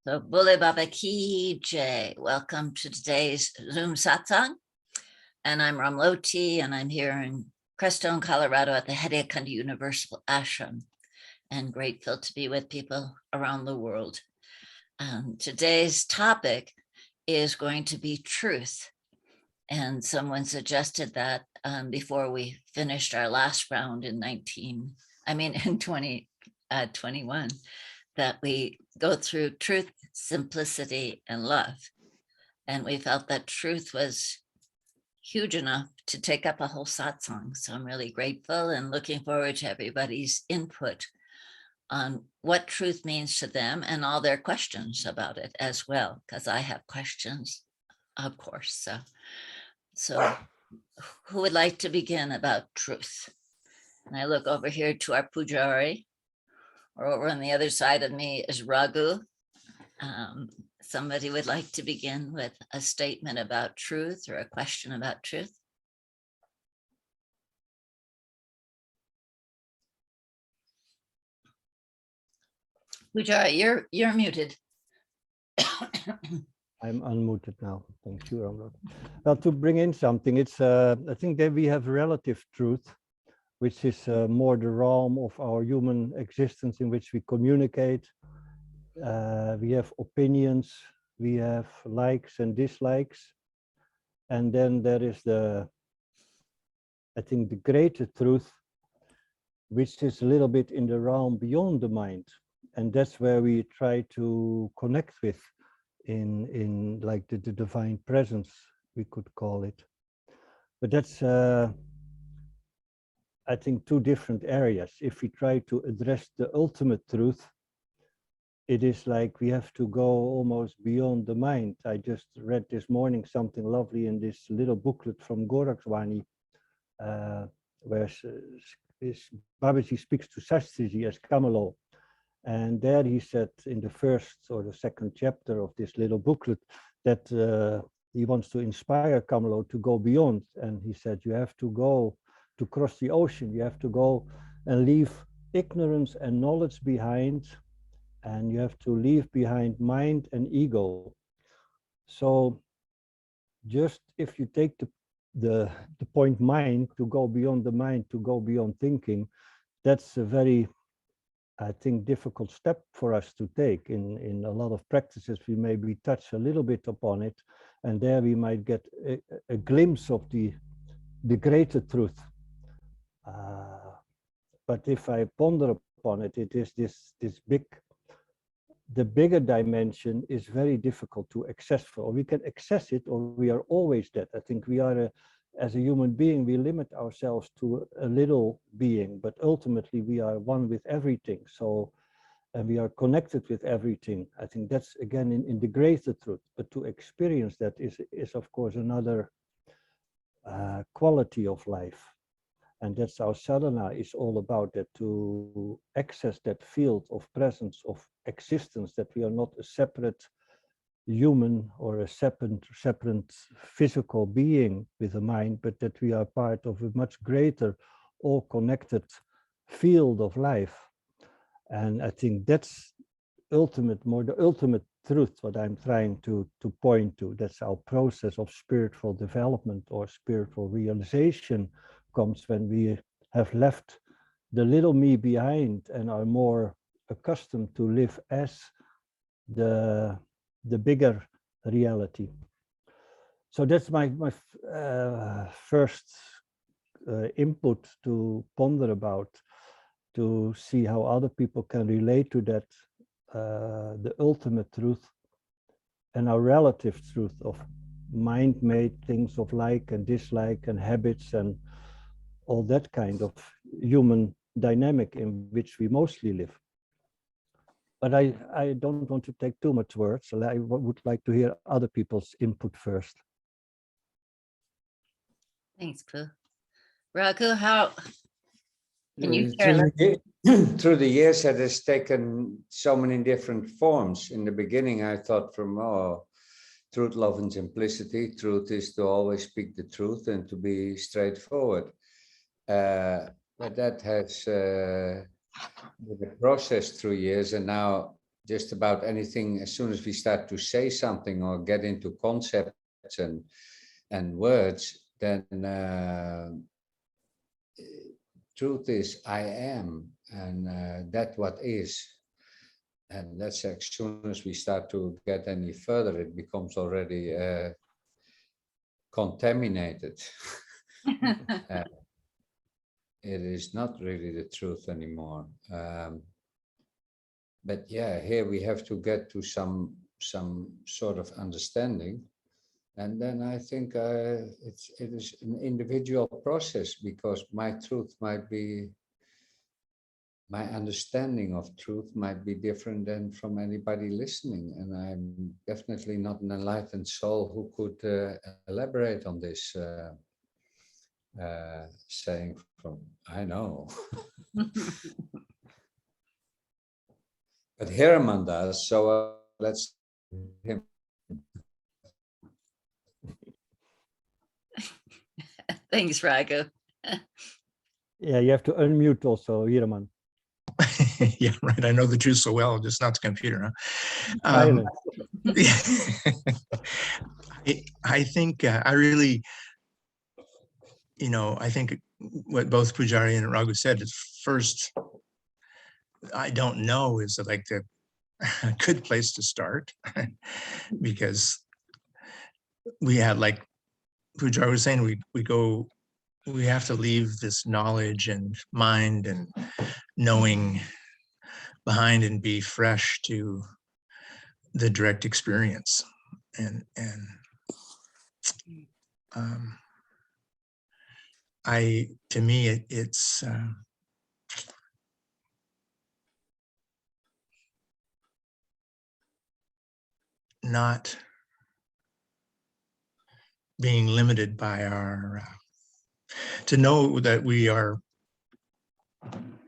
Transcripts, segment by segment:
So, Bole Baba Ki Jai. Welcome to today's Zoom Satsang. And I'm Ramloti, and I'm here in Crestone, Colorado at the Haidakhandi Universal Ashram, and grateful to be with people around the world. Today's topic is going to be truth. And someone suggested that before we finished our last round in 2021, that we go through truth, simplicity, and love. And we felt that truth was huge enough to take up a whole satsang. So I'm really grateful and looking forward to everybody's input on what truth means to them and all their questions about it as well, because I have questions, of course. So who would like to begin about truth? And I look over here to our Pujari, or over on the other side of me is Raghu. Somebody would like to begin with a statement about truth or a question about truth? Pujari, you're muted. I'm unmuted now. Thank you, Ramrod. Well, to bring in something, it's I think that we have relative truth, which is more the realm of our human existence in which we communicate. We have opinions, we have likes and dislikes. And then there is I think the greater truth, which is a little bit in the realm beyond the mind. And that's where we try to connect with in like the divine presence, we could call it. But that's, I think, two different areas. If we try to address the ultimate truth, it is like we have to go almost beyond the mind. I just read this morning something lovely in this little booklet from Gorakhwani, where Babaji speaks to Shastriji as Kamalo. And there he said in the first or the second chapter of this little booklet that he wants to inspire Kamalo to go beyond. And he said, you have to go to cross the ocean. You have to go and leave ignorance and knowledge behind. And you have to leave behind mind and ego. So just if you take the point mind, to go beyond the mind, to go beyond thinking, that's a very, I think, difficult step for us to take. In a lot of practices, we maybe touch a little bit upon it, and there we might get a glimpse of the greater truth. But if I ponder upon it, it is this big, the bigger dimension is very difficult to access for. We can access it, or we are always that. I think we are, as a human being, we limit ourselves to a little being, but ultimately we are one with everything. So, and we are connected with everything. I think that's again in the greater truth. But to experience that is of course another quality of life. And that's our sadhana is all about, that to access that field of presence, of existence, that we are not a separate human or a separate physical being with a mind, but that we are part of a much greater, all connected field of life. And I think that's more the ultimate truth, what I'm trying to point to. That's our process of spiritual development or spiritual realization, comes when we have left the little me behind and are more accustomed to live as the bigger reality. So that's my first input to ponder about, to see how other people can relate to that, the ultimate truth and our relative truth of mind-made things of like and dislike and habits and all that kind of human dynamic in which we mostly live. But I don't want to take too much words, so I would like to hear other people's input first. Thanks, Pooh. Raghu, how can you share? Through the years, it has taken so many different forms. In the beginning, I thought from, truth, love, and simplicity. Truth is to always speak the truth and to be straightforward. But that has been a process through years, and now just about anything. As soon as we start to say something or get into concepts and words, then truth is I am, and that what is. And that's as soon as we start to get any further, it becomes already contaminated. It is not really the truth anymore. But yeah, here we have to get to some sort of understanding. And then I think it is an individual process, because my truth might be, my understanding of truth might be different than from anybody listening. And I'm definitely not an enlightened soul who could elaborate on this saying from, I know. But Hiraman does, so let's him. Thanks, Raghu. Yeah, you have to unmute also, Hiraman. Yeah, right. I know the truth so well, just not the computer. Huh? Silent. I think I really, I think what both Pujari and Raghu said is, first, I don't know is like a good place to start, because we had, like Pujari was saying, we have to leave this knowledge and mind and knowing behind and be fresh to the direct experience. And to me, it's not being limited by our, to know that we are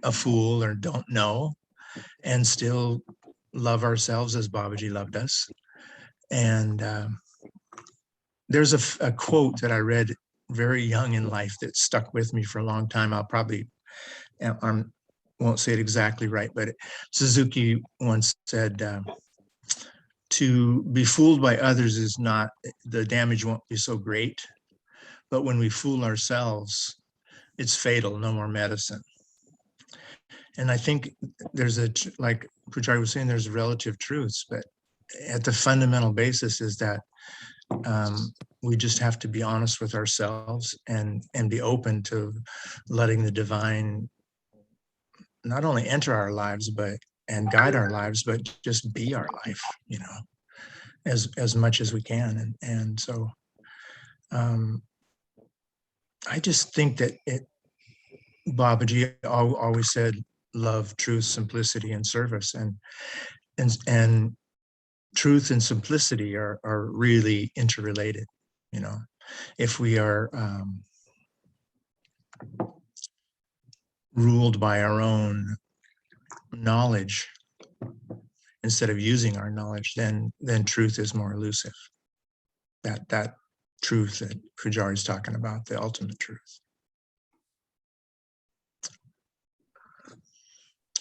a fool or don't know, and still love ourselves as Babaji loved us. And there's a quote that I read very young in life that stuck with me for a long time. I'll probably, won't say it exactly right, but Suzuki once said, to be fooled by others is not, the damage won't be so great, but when we fool ourselves, it's fatal, no more medicine. And I think there's like Pujari was saying, there's relative truths, but at the fundamental basis is that we just have to be honest with ourselves and be open to letting the divine not only enter our lives, and guide our lives, but just be our life, as much as we can. And so I just think that Babaji always said, love, truth, simplicity, and service. And truth and simplicity are really interrelated. If we are ruled by our own knowledge instead of using our knowledge, then truth is more elusive. That truth that Pujari is talking about, the ultimate truth.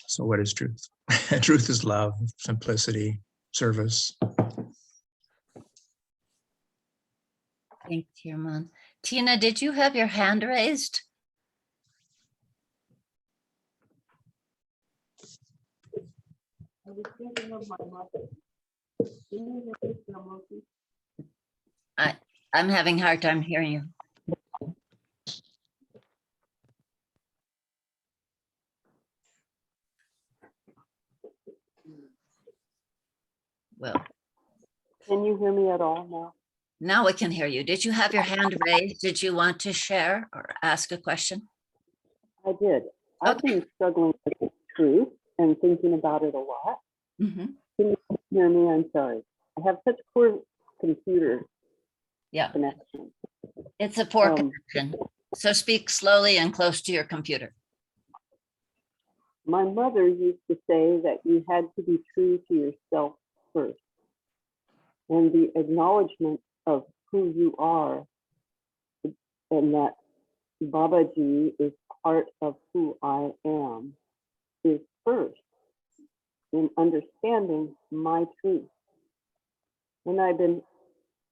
So what is truth? Truth is love, simplicity, service. Thanks, Hiraman. Tina, did you have your hand raised? I was thinking of my mother. I'm having a hard time hearing you. Well, Can you hear me at all now? now we can hear you. Did you have your hand raised? Did you want to share or ask a question? I did. I've been struggling with the truth and thinking about it a lot. Mm-hmm. Can you hear me? I'm sorry. I have such poor computer Yeah, connection. it's a poor connection. So speak slowly and close to your computer. My mother used to say that you had to be true to yourself first. And the acknowledgement of who you are, and that Babaji is part of who I am, is first. in understanding my truth. And I've been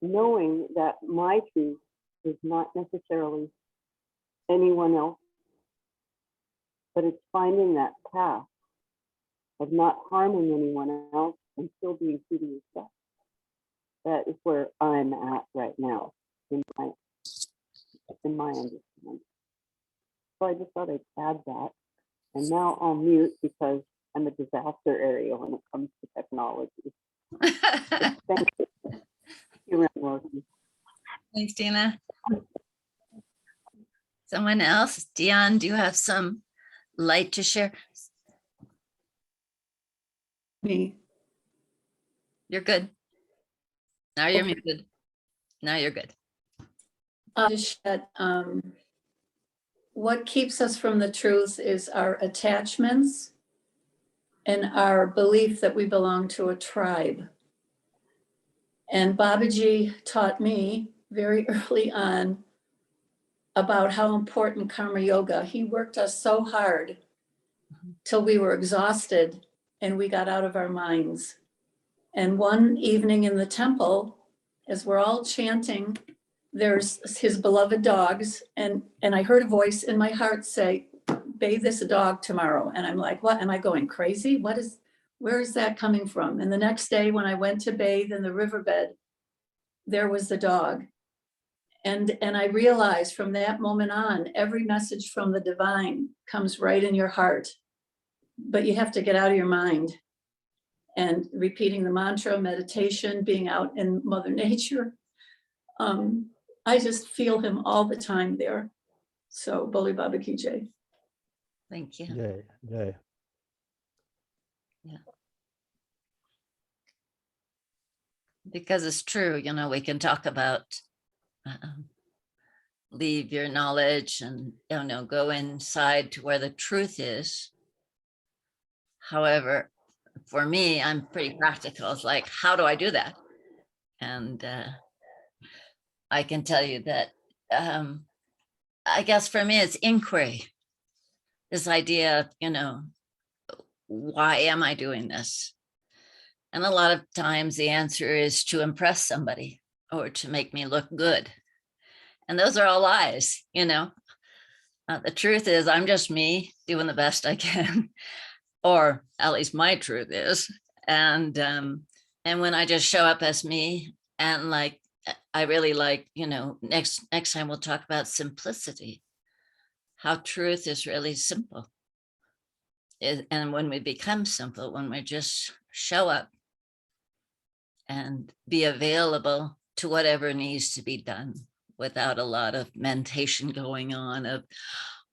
knowing that my truth is not necessarily anyone else, but it's finding that path of not harming anyone else and still being true to yourself. That is where I'm at right now in my understanding. So I just thought I'd add that. And now I'll mute because I'm a disaster area when it comes to technology. Thank you. Thank you, Ramrosi. Thanks, Tina. Someone else? Dion, do you have some light to share? Me. You're good. Now you're Okay. muted. Now you're good. Just that, what keeps us from the truth is our attachments and our belief that we belong to a tribe. And Babaji taught me very early on about how important karma yoga. He worked us so hard till we were exhausted and we got out of our minds. And one evening in the temple, as we're all chanting, there's his beloved dogs, and I heard a voice in my heart say, bathe this dog tomorrow. And I'm like, what, am I going crazy? Where is that coming from? And the next day when I went to bathe in the riverbed, there was the dog. And I realized from that moment on, every message from the divine comes right in your heart, but you have to get out of your mind. And repeating the mantra, meditation, being out in Mother Nature. I just feel him all the time there. So Boli Baba Ki Jai. Thank you. Yay, yay. Because it's true, you know, we can talk about leave your knowledge and, you know, go inside to where the truth is. However, for me, I'm pretty practical. It's like, how do I do that? And I can tell you that, I guess for me, it's inquiry. This idea of, you know, why am I doing this? And a lot of times the answer is to impress somebody or to make me look good. And those are all lies, you know. The truth is I'm just me doing the best I can, or at least my truth is. And when I just show up as me, and like, I really like, you know, next time we'll talk about simplicity, how truth is really simple. And when we become simple, when we just show up and be available to whatever needs to be done without a lot of mentation going on of,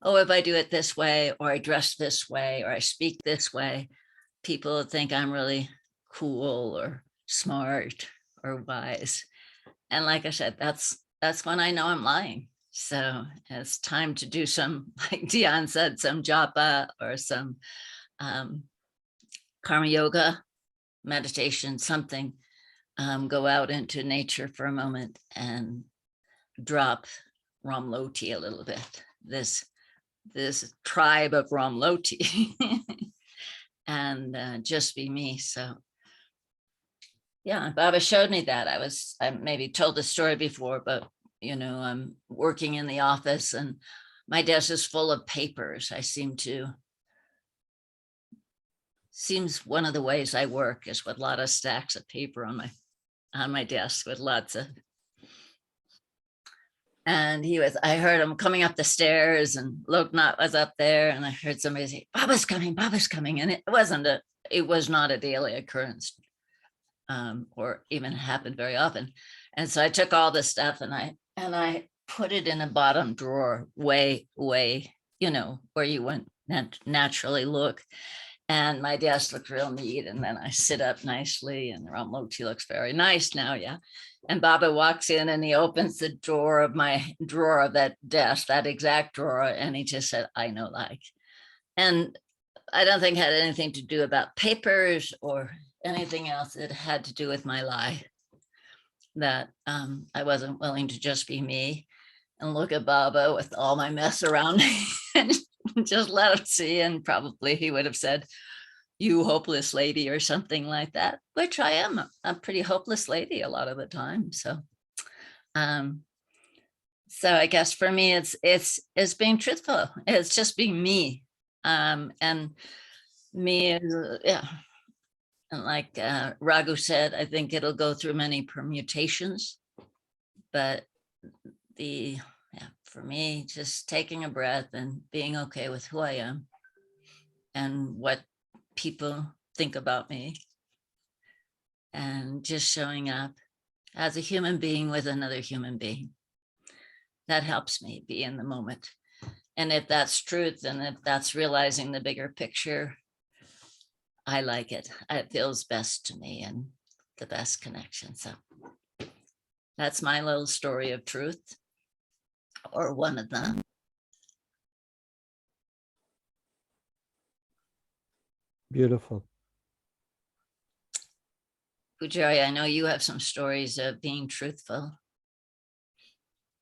oh, if I do it this way, or I dress this way, or I speak this way, people think I'm really cool or smart or wise. And like I said, that's when I know I'm lying. So it's time to do some, like Dion said, some japa or some karma yoga, meditation, something. Go out into nature for a moment and drop Ramloti a little bit. This tribe of Ramloti, and just be me. So yeah, Baba showed me that. I maybe told the story before, but you know, I'm working in the office and my desk is full of papers. Seems one of the ways I work is with a lot of stacks of paper on my desk with lots of. And I heard him coming up the stairs, and Loknath was up there, and I heard somebody say, Baba's coming, and it was not a daily occurrence, or even happened very often. And so I took all this stuff and I put it in a bottom drawer, way, you know, where you wouldn't naturally look. And my desk looked real neat. And then I sit up nicely, and Ramloti looks very nice now. Yeah. And Baba walks in and he opens the drawer of that desk, that exact drawer. And he just said, I know, like, and I don't think it had anything to do about papers or anything else. It had to do with my lie, that I wasn't willing to just be me and look at Baba with all my mess around me and just let him see. And probably he would have said, you hopeless lady or something like that, which I am a pretty hopeless lady a lot of the time. So, so I guess for me, it's being truthful. It's just being me. And me is, yeah. And like Raghu said, I think it'll go through many permutations, but for me, just taking a breath and being okay with who I am and what people think about me, and just showing up as a human being with another human being. That helps me be in the moment. And if that's truth, and if that's realizing the bigger picture, I like it. It feels best to me and the best connection. So that's my little story of truth, or one of them. Beautiful. Pujari, I know you have some stories of being truthful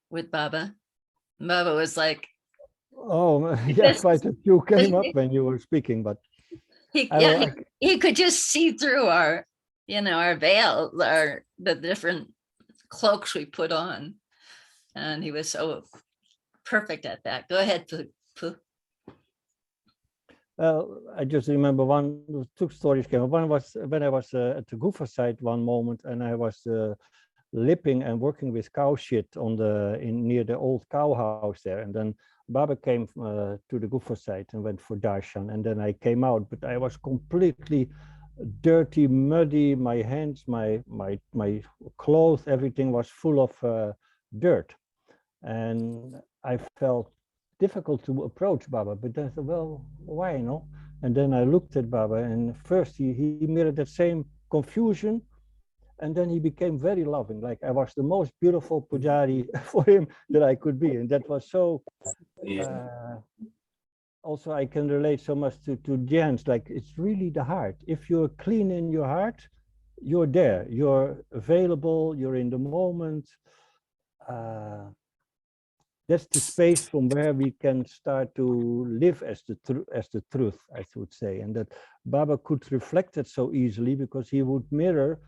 with Baba. Baba was like, Oh, yeah, quite a few came up when you were speaking, but he could just see through our, our veil, the different cloaks we put on. And he was so perfect at that. Go ahead, Pooh. Well, I just remember two stories came up. One was when I was at the Gufa site one moment, and I was lipping and working with cow shit near the old cow house there. And then Baba came to the Gufa site and went for darshan. And then I came out, but I was completely dirty, muddy. My hands, my clothes, everything was full of dirt. And I felt difficult to approach Baba, but then I thought, well, why, no? And then I looked at Baba, and first he mirrored that same confusion, and then he became very loving, like I was the most beautiful pujari for him that I could be. And that was so, also I can relate so much to Jens, like it's really the heart. If you're clean in your heart, you're there, you're available, you're in the moment. That's the space from where we can start to live as the truth, I would say. And that Baba could reflect it so easily, because he would mirror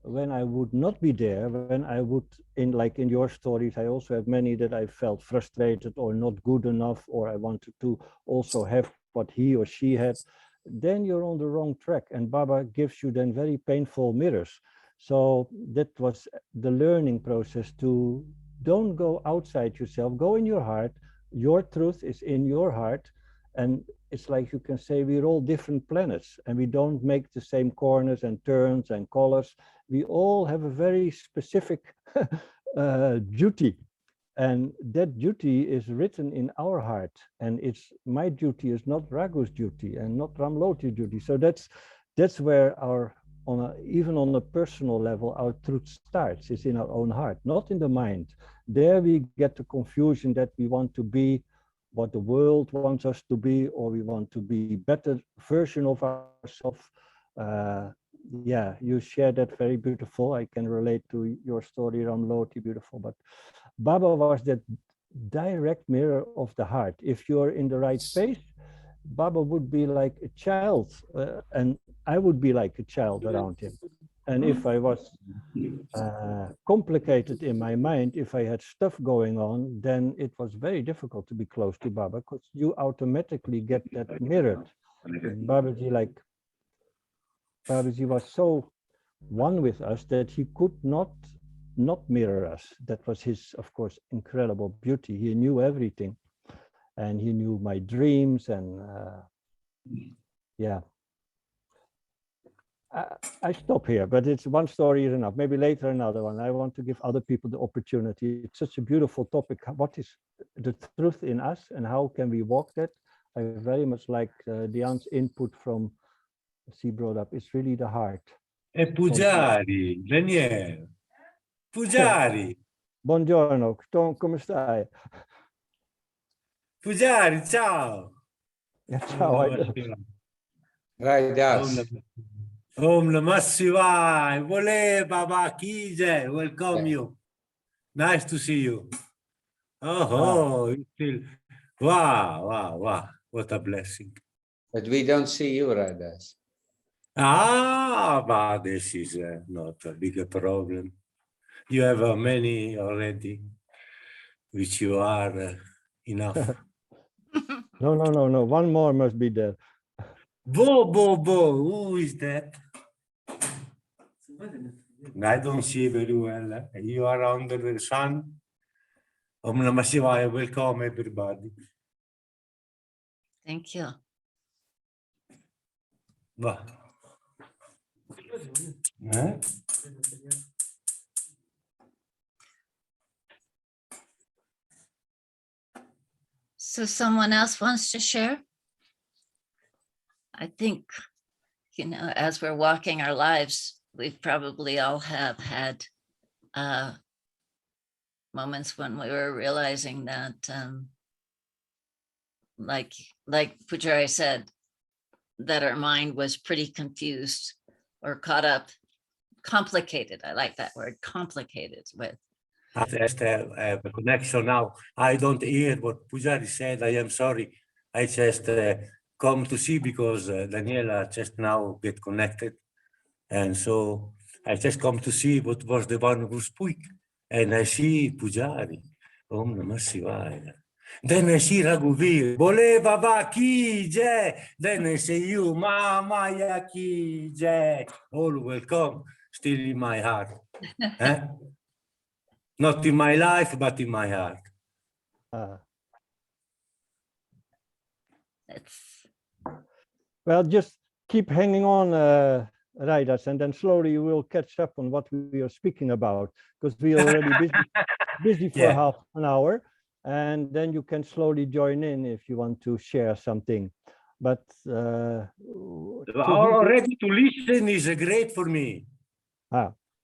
when I would not be there, when I would, like in your stories, I also have many that I felt frustrated or not good enough, or I wanted to also have what he or she had. Then you're on the wrong track, and Baba gives you then very painful mirrors. So that was the learning process, to don't go outside yourself, go in your heart. Your truth is in your heart. And it's like you can say we're all different planets, and we don't make the same corners and turns and colors. We all have a very specific duty. And that duty is written in our heart. And it's my duty is not Raghu's duty and not Ramloti's duty. So that's where even on a personal level, our truth starts. It's in our own heart, not in the mind. There we get the confusion that we want to be what the world wants us to be, or we want to be better version of ourselves. Yeah, you share that very beautiful. I can relate to your story, Ramloti, beautiful. But Baba was that direct mirror of the heart. If you're in the right space, Baba would be like a child, and I would be like a child around him. And if I was complicated in my mind, if I had stuff going on, then it was very difficult to be close to Baba, because you automatically get that mirrored. Babaji was so one with us that he could not mirror us. That was his, of course, incredible beauty. He knew everything. And he knew my dreams, and yeah. I stop here, but it's one story is enough. Maybe later another one. I want to give other people the opportunity. It's such a beautiful topic. What is the truth in us, and how can we walk that? I very much like Diane's input from she brought up. It's really the heart. Pujari, Daniel. Pujari. Buongiorno, come stai? Pujari, ciao. Yeah, ciao. Right, yes. Om Namah Shivaya. Vole Baba ki jai. Welcome you. Nice to see you. Oh, wow. What a blessing. But we don't see you, Radas. But this is not a big problem. You have many already, which you are enough. No, no, no, no. One more must be there. Bo, who is that? I don't see very well. You are under the sun. Om Namah Shivaya. Welcome, everybody. Thank you. Bah. Eh? So someone else wants to share? I think, as we're walking our lives, we've probably all have had moments when we were realizing that, like Pujari said, that our mind was pretty confused or caught up, complicated. I like that word, complicated with. I just have a connection now. I don't hear what Pujari said. I am sorry. I just come to see because Daniela just now get connected. And so I just come to see what was the one who spoke. And I see Pujari. Om Namah Shivaya. Then I see Raghuveer. Bole Baba ki jai. Then I say you, Maya ki jai. All welcome. Still in my heart. Eh? Not in my life, but in my heart. Well, just keep hanging on, Raidas, and then slowly you will catch up on what we are speaking about, because we are already busy for half an hour, and then you can slowly join in if you want to share something. But already to listen is great for me.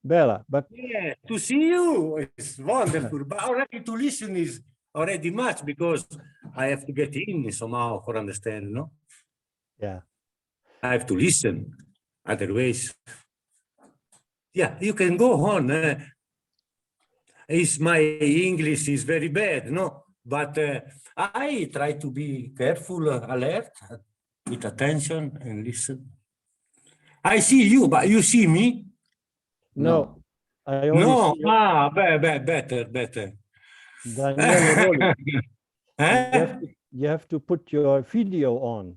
Bella, but yeah, to see you is wonderful, but already to listen is already much, because I have to get in somehow for understand, no? Yeah. I have to listen, otherwise. Yeah, you can go on. My English is very bad, no? But I try to be careful, alert, with attention and listen. I see you, but you see me? No. I only No, see better. Daniele you have to put your video on.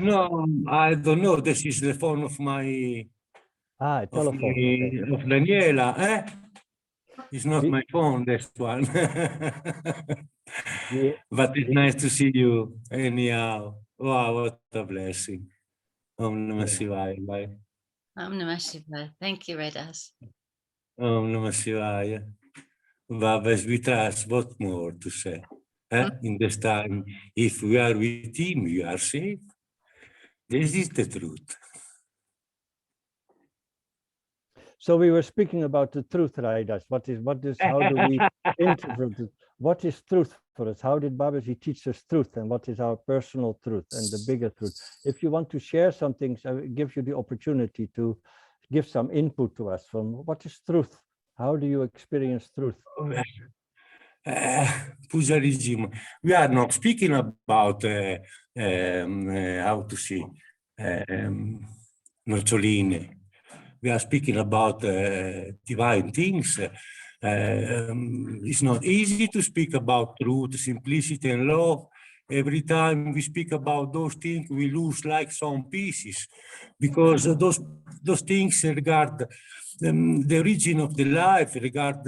No, I don't know. This is the phone of my telephone. Of Daniela. It's not my phone, this one. But it's nice to see you anyhow. Wow, what a blessing. Om Namah Shivaya. Bye. Om Namah Shivaya. Thank you, Raidas. Om Namah Shivaya. Baba's with us. What more to say? In this time, if we are with him, we are safe. This is the truth. So we were speaking about the truth, Raidas. How do we interpret it? What is truth for us? How did Babaji teach us truth? And what is our personal truth and the bigger truth? If you want to share something, I will give you the opportunity to give some input to us from what is truth? How do you experience truth? Pujarijim, we are not speaking about how to say noccioline. We are speaking about divine things. It's not easy to speak about truth, simplicity, and love. Every time we speak about those things, we lose like some pieces, because those things regard the origin of the life, regard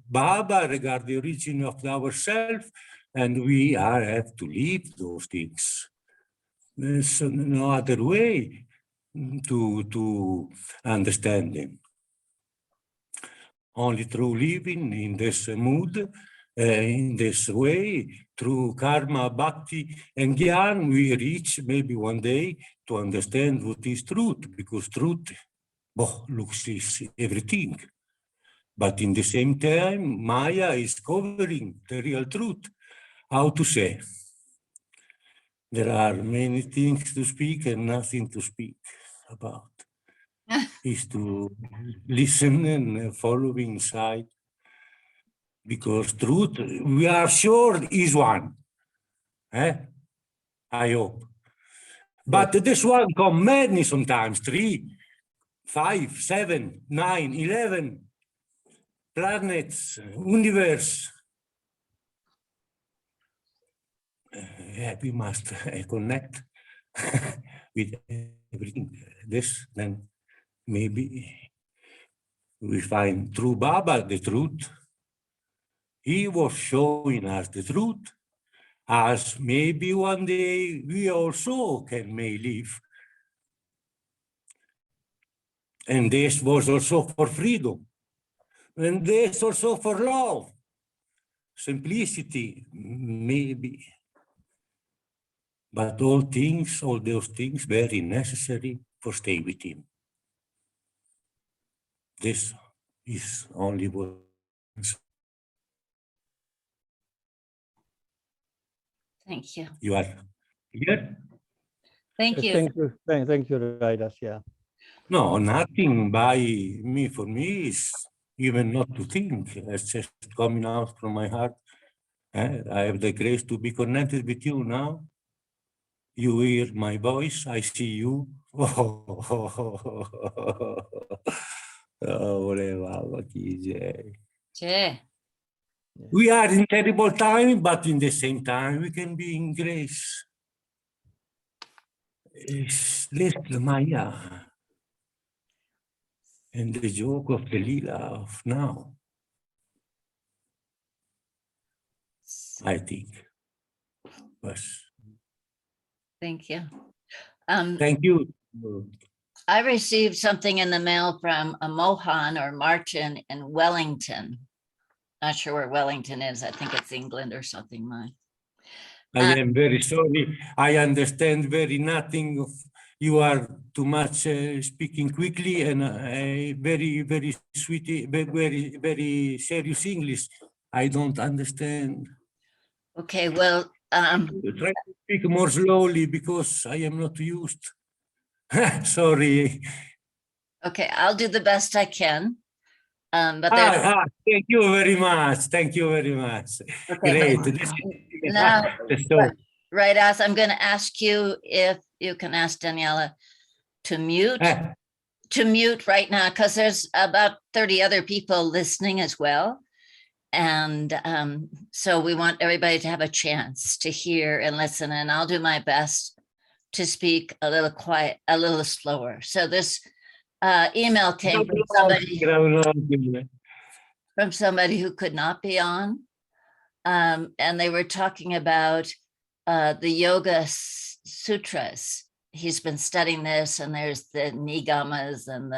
Baba, regard the origin of ourselves, and we have to live those things. There's no other way to understand them. Only through living in this mood, in this way, through karma, bhakti, and gyan, we reach maybe one day to understand what is truth, because truth looks is everything. But in the same time, Maya is covering the real truth. How to say? There are many things to speak and nothing to speak about. Is to listen and follow inside, because truth, we are sure, is one. I hope. But this one come many sometimes, 3, 5, 7, 9, 11 planets, universe. Yeah, we must connect with everything. This, then maybe we find through Baba the truth. He was showing us the truth, as maybe one day we also may live. And this was also for freedom. And this also for love. Simplicity, maybe. But all those things very necessary for stay with him. This is only what. Thank you. You are here? Thank you. Thank you, Raidas. Yeah. No, nothing by me. For me is even not to think. It's just coming out from my heart. I have the grace to be connected with you now. You hear my voice. I see you. Jay. We are in terrible time, but in the same time, we can be in grace. It's little Maya. And the joke of the Lila of now, I think. Was. Thank you. Thank you. I received something in the mail from a Mohan or Martin in Wellington. Not sure where Wellington is. I think it's England or something. I am very sorry. I understand very nothing of. You are too much speaking quickly and very, very sweet, very, very serious English. I don't understand. Okay, well, Try to speak more slowly because I am not used. Sorry. okay, I'll do the best I can. But there's Thank you very much. Thank you very much. okay, Great. now, So, right, as I'm going to ask you if you can ask Daniela to mute right now, because there's about 30 other people listening as well. And so we want everybody to have a chance to hear and listen, and I'll do my best to speak a little quiet, a little slower. So this email came from somebody who could not be on. And they were talking about the Yoga Sutras. He's been studying this, and there's the Nigamas and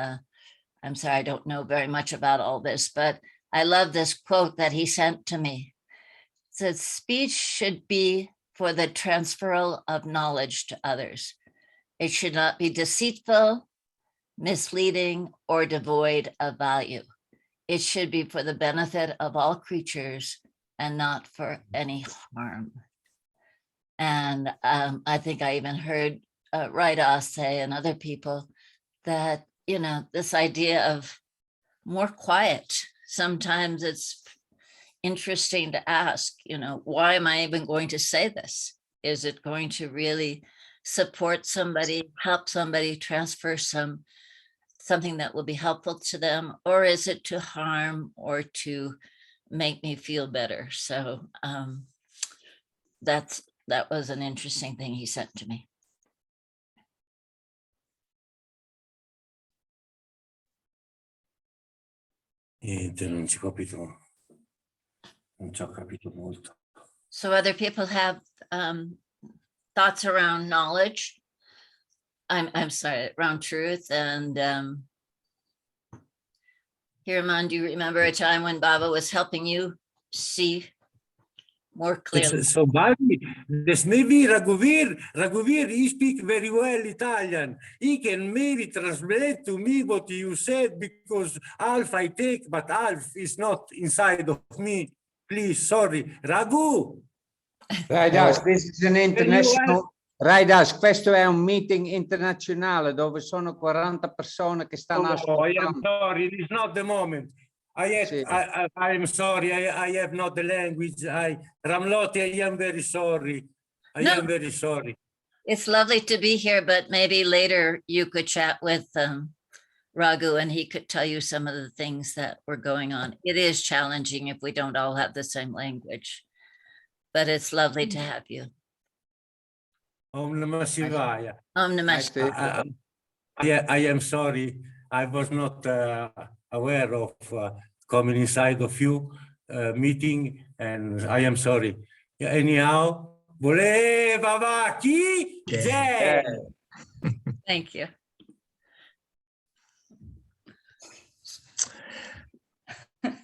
I'm sorry, I don't know very much about all this, but I love this quote that he sent to me. It says, speech should be for the transferal of knowledge to others. It should not be deceitful, misleading, or devoid of value. It should be for the benefit of all creatures and not for any harm. And I think I even heard Raidas say and other people that, this idea of more quiet, sometimes it's interesting to ask, why am I even going to say this? Is it going to really support somebody, help somebody, transfer something that will be helpful to them, or is it to harm or to make me feel better? So that was an interesting thing he sent to me. Non ci ho capito molto. So other people have thoughts around knowledge. I'm sorry, around truth. And Hiraman, do you remember a time when Baba was helping you see more clearly? So Babaji, this maybe Raghuveer, he speak very well Italian. He can maybe translate to me what you said, because half I take, but half is not inside of me. Please, sorry. Raghu. Raidas, this is an international. Raidas, questo è un meeting internazionale dove sono 40 persone che stanno ascoltando. I am sorry, it is not the moment. I am sorry, I have not the language. Ramloti, I am very sorry. I am very sorry. It's lovely to be here, but maybe later you could chat with Raghu and he could tell you some of the things that were going on. It is challenging if we don't all have the same language, but it's lovely to have you. Om Namah Shivaya. Om Namah Nice to Shivaya. I am sorry. I was not aware of coming inside of you meeting, and I am sorry. Yeah, anyhow, Bole Baba Ki Jai. Thank you.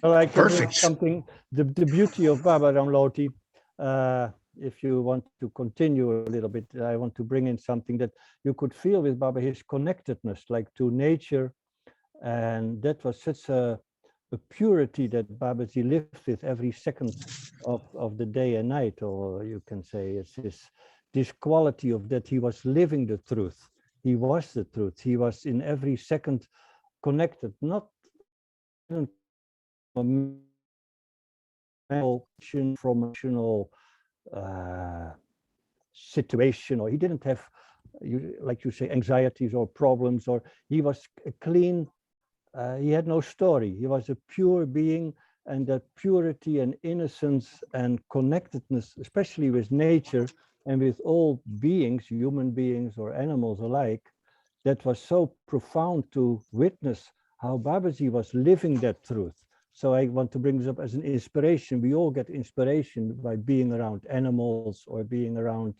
Well, I can bring Perfect. something, the beauty of Baba Ramloti, if you want to continue a little bit, I want to bring in something that you could feel with Baba, his connectedness, like to nature. And that was such a purity that Babaji lived with every second of the day and night, or you can say it's this quality of that he was living the truth. He was the truth. He was in every second connected, not from emotional situation, or he didn't have, like you say, anxieties or problems, or he was a clean, he had no story. He was a pure being, and that purity and innocence and connectedness, especially with nature and with all beings, human beings or animals alike, that was so profound to witness how Babaji was living that truth. So I want to bring this up as an inspiration. We all get inspiration by being around animals or being around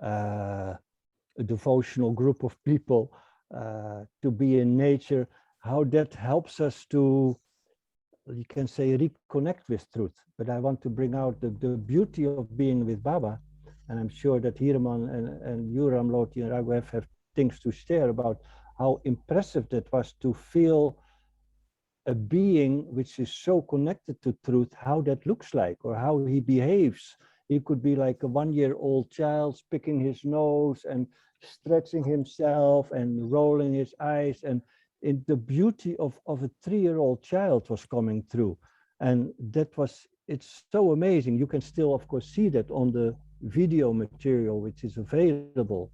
a devotional group of people, to be in nature, how that helps us to, you can say, reconnect with truth. But I want to bring out the beauty of being with Baba. And I'm sure that Hiraman and you, Ramloti and Raghu have things to share about how impressive that was to feel a being which is so connected to truth, how that looks like, or how he behaves. He could be like a 1-year-old child, picking his nose and stretching himself and rolling his eyes, and in the beauty of a 3-year-old child was coming through. And that was, it's so amazing. You can still, of course, see that on the video material, which is available.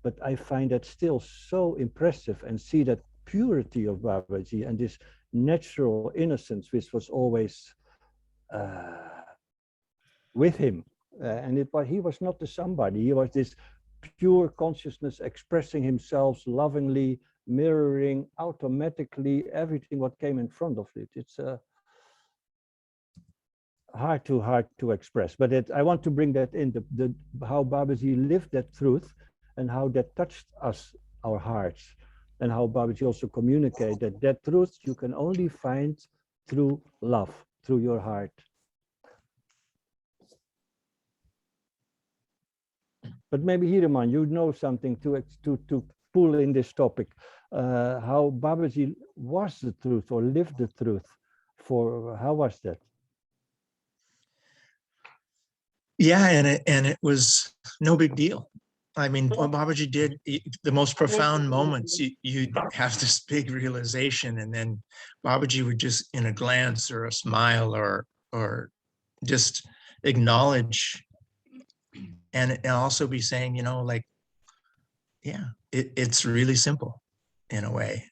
But I find that still so impressive, and see that purity of Babaji and this natural innocence, which was always with him. And he was not the somebody, he was this pure consciousness expressing himself lovingly, mirroring automatically everything what came in front of it. It's hard to express, but I want to bring that in, how Babaji lived that truth and how that touched us, our hearts, and how Babaji also communicated that truth you can only find through love, through your heart. But maybe Hiraman, you know something to pull in this topic, how Babaji was the truth or lived the truth. How was that? Yeah, and it was no big deal. I mean, what Babaji did, the most profound moments, you'd have this big realization, and then Babaji would just, in a glance or a smile or just acknowledge, and also be saying, you know, like, yeah, it's really simple in a way.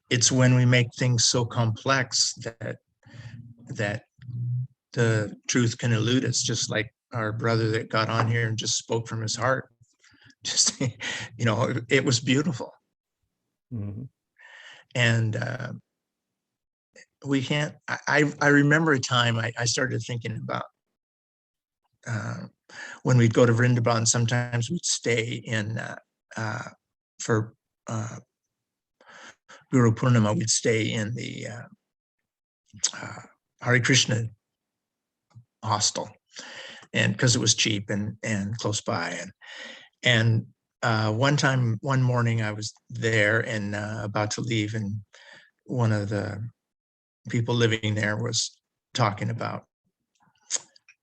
It's when we make things so complex that the truth can elude us, just like our brother that got on here and just spoke from his heart. Just, you know, it was beautiful. Mm-hmm. And we can't, I remember a time I started thinking about when we'd go to Vrindavan, sometimes we'd stay in, for Guru Purnima, we'd stay in the Hare Krishna hostel, and because it was cheap and close by. And one morning I was there and about to leave, and one of the people living there was talking about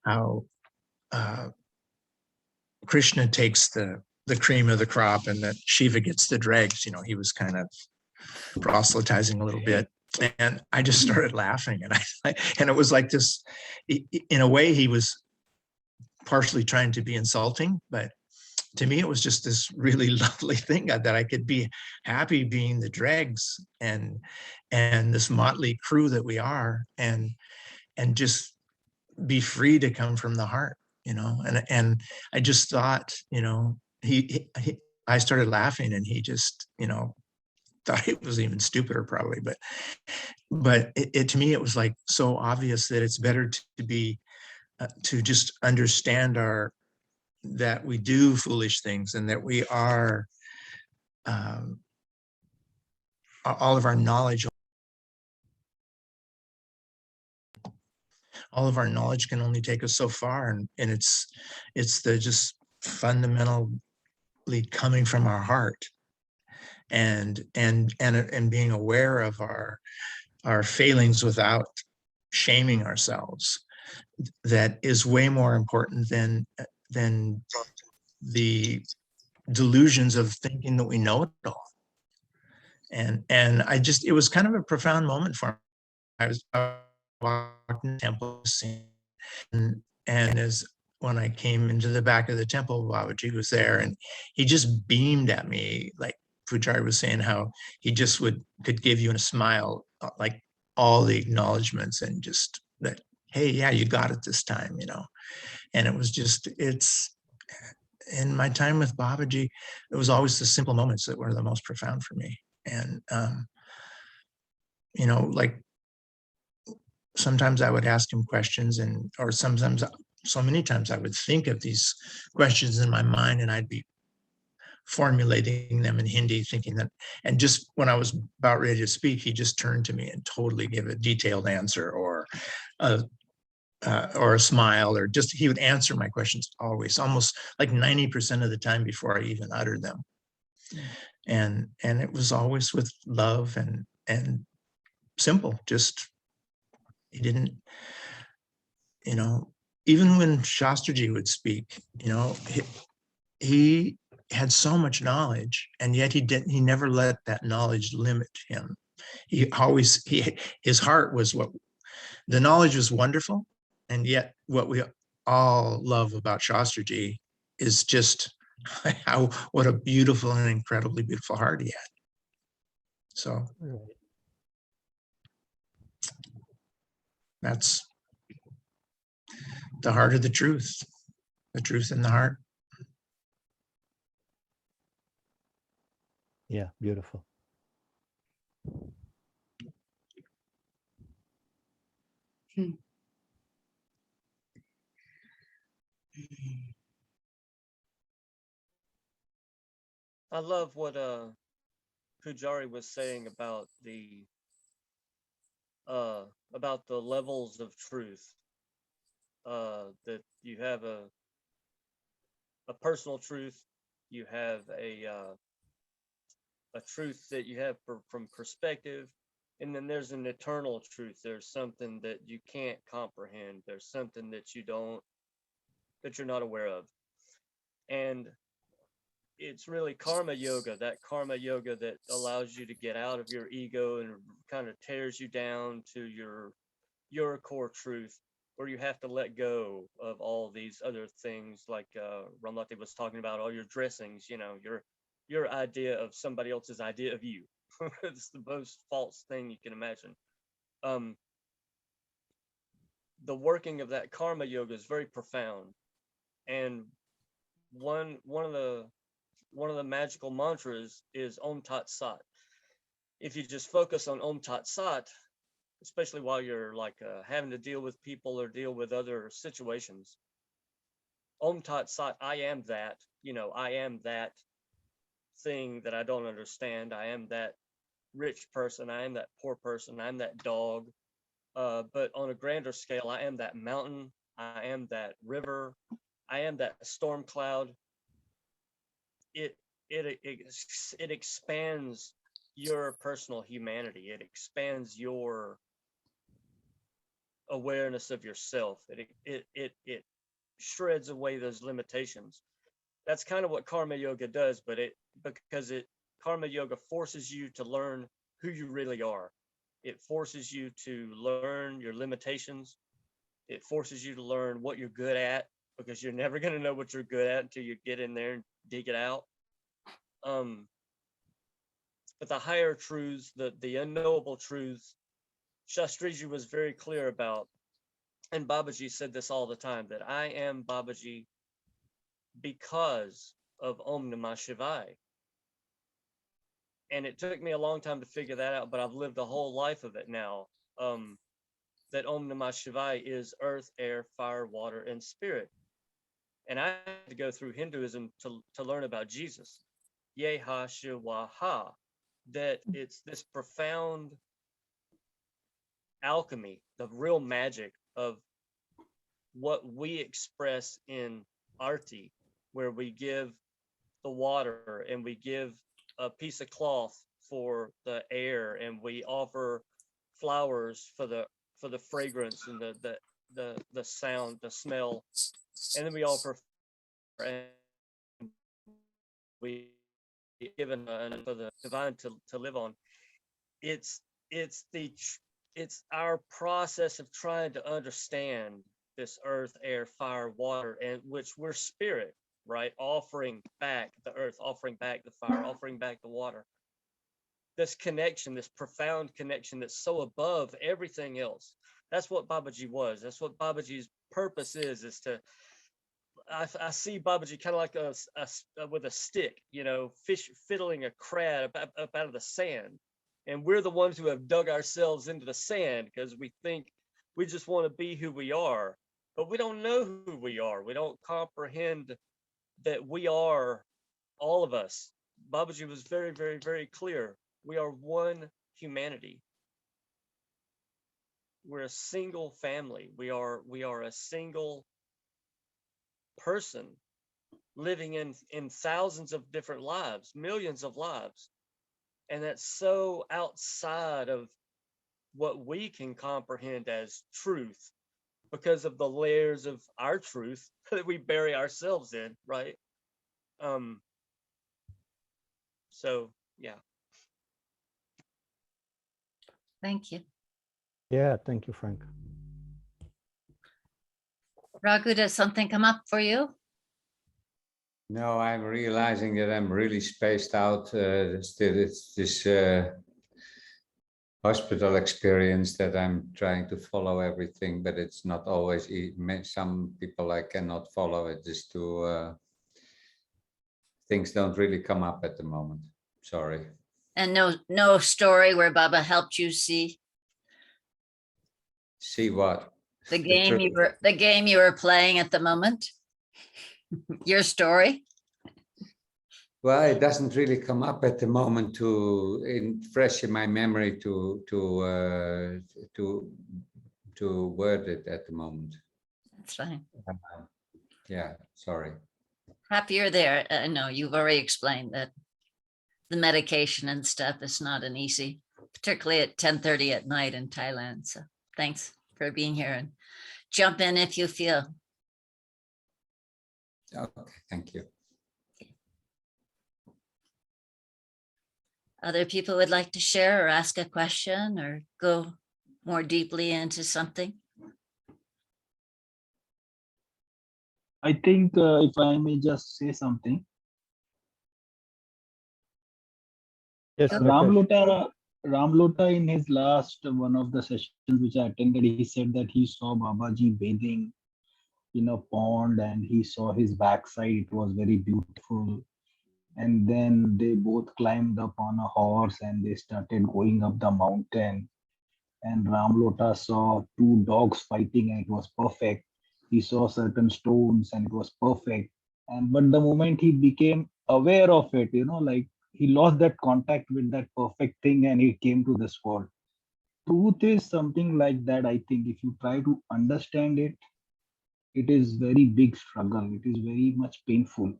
how Krishna takes the cream of the crop and that Shiva gets the dregs. You know, he was kind of proselytizing a little bit. And I just started laughing, and it was like this, in a way he was partially trying to be insulting, but to me, it was just this really lovely thing that I could be happy being the dregs and this motley crew that we are, and just be free to come from the heart, and I just thought, I started laughing, and he just, thought it was even stupider probably, but it to me, it was like so obvious that it's better to be to just understand that we do foolish things, and that we are all of our knowledge can only take us so far, and it's the just fundamentally coming from our heart, and being aware of our failings without shaming ourselves, that is way more important than the delusions of thinking that we know it all. And it was kind of a profound moment for me. I was walking the temple scene, and as when I came into the back of the temple, Babaji was there, and he just beamed at me, like Pujari was saying, how he just could give you in a smile, like all the acknowledgements, and just that, hey, yeah, you got it this time, And it was just, in my time with Babaji, it was always the simple moments that were the most profound for me. And, like sometimes I would ask him questions, or sometimes, so many times I would think of these questions in my mind, and I'd be formulating them in Hindi, thinking that, and just when I was about ready to speak, he just turned to me and totally gave a detailed answer, or a smile, or just, he would answer my questions always, almost like 90% of the time before I even uttered them. And it was always with love and simple, just, he didn't, even when Shastriji would speak, he had so much knowledge, and yet he never let that knowledge limit him. His heart was the knowledge was wonderful, and yet what we all love about Shastriji is just what a beautiful and incredibly beautiful heart he had. So that's the heart of the truth in the heart. Yeah, beautiful. I love what Pujari was saying about the levels of truth. That you have a personal truth, you have a truth that you have from perspective, and then there's an eternal truth. There's something that you can't comprehend. There's something that you're not aware of, and it's really karma yoga, that allows you to get out of your ego and kind of tears you down to your core truth, where you have to let go of all these other things, like Ramlati was talking about, all your dressings, your idea of somebody else's idea of you. It's the most false thing you can imagine. The working of that karma yoga is very profound, and one of the magical mantras is Om Tat Sat. If you just focus on Om Tat Sat, especially while you're like having to deal with people or deal with other situations, Om Tat Sat, I am that, I am that thing that I don't understand. I am that rich person. I am that poor person. I'm that dog. But on a grander scale, I am that mountain. I am that river. I am that storm cloud. It expands your personal humanity. It expands your awareness of yourself. It shreds away those limitations. That's kind of what karma yoga does, but karma yoga forces you to learn who you really are. It forces you to learn your limitations. It forces you to learn what you're good at, because you're never going to know what you're good at until you get in there and dig it out. But the higher truths, the unknowable truths, Shastriji was very clear about, and Babaji said this all the time, that I am Babaji because of Om Namah Shivaya. And it took me a long time to figure that out, but I've lived a whole life of it now. That Om Namah Shivaya is earth, air, fire, water, and spirit. And I had to go through Hinduism to learn about Jesus. Ye ha shiva ha. That it's this profound alchemy, the real magic of what we express in Arti, where we give the water and we give a piece of cloth for the air, and we offer flowers for the fragrance and the sound, the smell, and then we offer and we given for the divine to live on. It's our process of trying to understand this earth, air, fire, water, and which we're spirit, right? Offering back the earth, offering back the fire, offering back the water. This connection, this profound connection that's so above everything else. That's what Babaji was. That's what Babaji's purpose is to, I see Babaji kind of like with a stick, fiddling a crab up out of the sand. And we're the ones who have dug ourselves into the sand because we think we just want to be who we are, but we don't know who we are. We don't comprehend that we are all of us. Babaji was very, very, very clear. We are one humanity. We're a single family. We are a single person living in thousands of different lives, millions of lives. And that's so outside of what we can comprehend as truth because of the layers of our truth that we bury ourselves in, right? So, yeah. Thank you. Yeah, thank you, Frank. Raghu, does something come up for you? No, I'm realizing that I'm really spaced out. Still, it's this hospital experience that I'm trying to follow everything, but it's not always easy. Some people I cannot follow it just to things don't really come up at the moment. Sorry. And no story where Baba helped you see See what? the game you were playing at the moment? Your story? Well, it doesn't really come up at the moment fresh in my memory to word it at the moment. That's fine. Yeah, sorry. Happy you're there. I know you've already explained that the medication and stuff is not an easy, particularly at 10:30 at night in Thailand. So thanks for being here, and jump in if you feel. Okay, thank you. Other people would like to share or ask a question or go more deeply into something? I think if I may just say something. Yes, Ramlota in his last one of the sessions which I attended, he said that he saw Babaji bathing in a pond and he saw his backside. It was very beautiful. And then they both climbed up on a horse and they started going up the mountain. And Ramlota saw two dogs fighting and it was perfect. He saw certain stones and it was perfect. But the moment he became aware of it, like he lost that contact with that perfect thing and he came to this world. Truth is something like that. I think if you try to understand it, it is very big struggle. It is very much painful.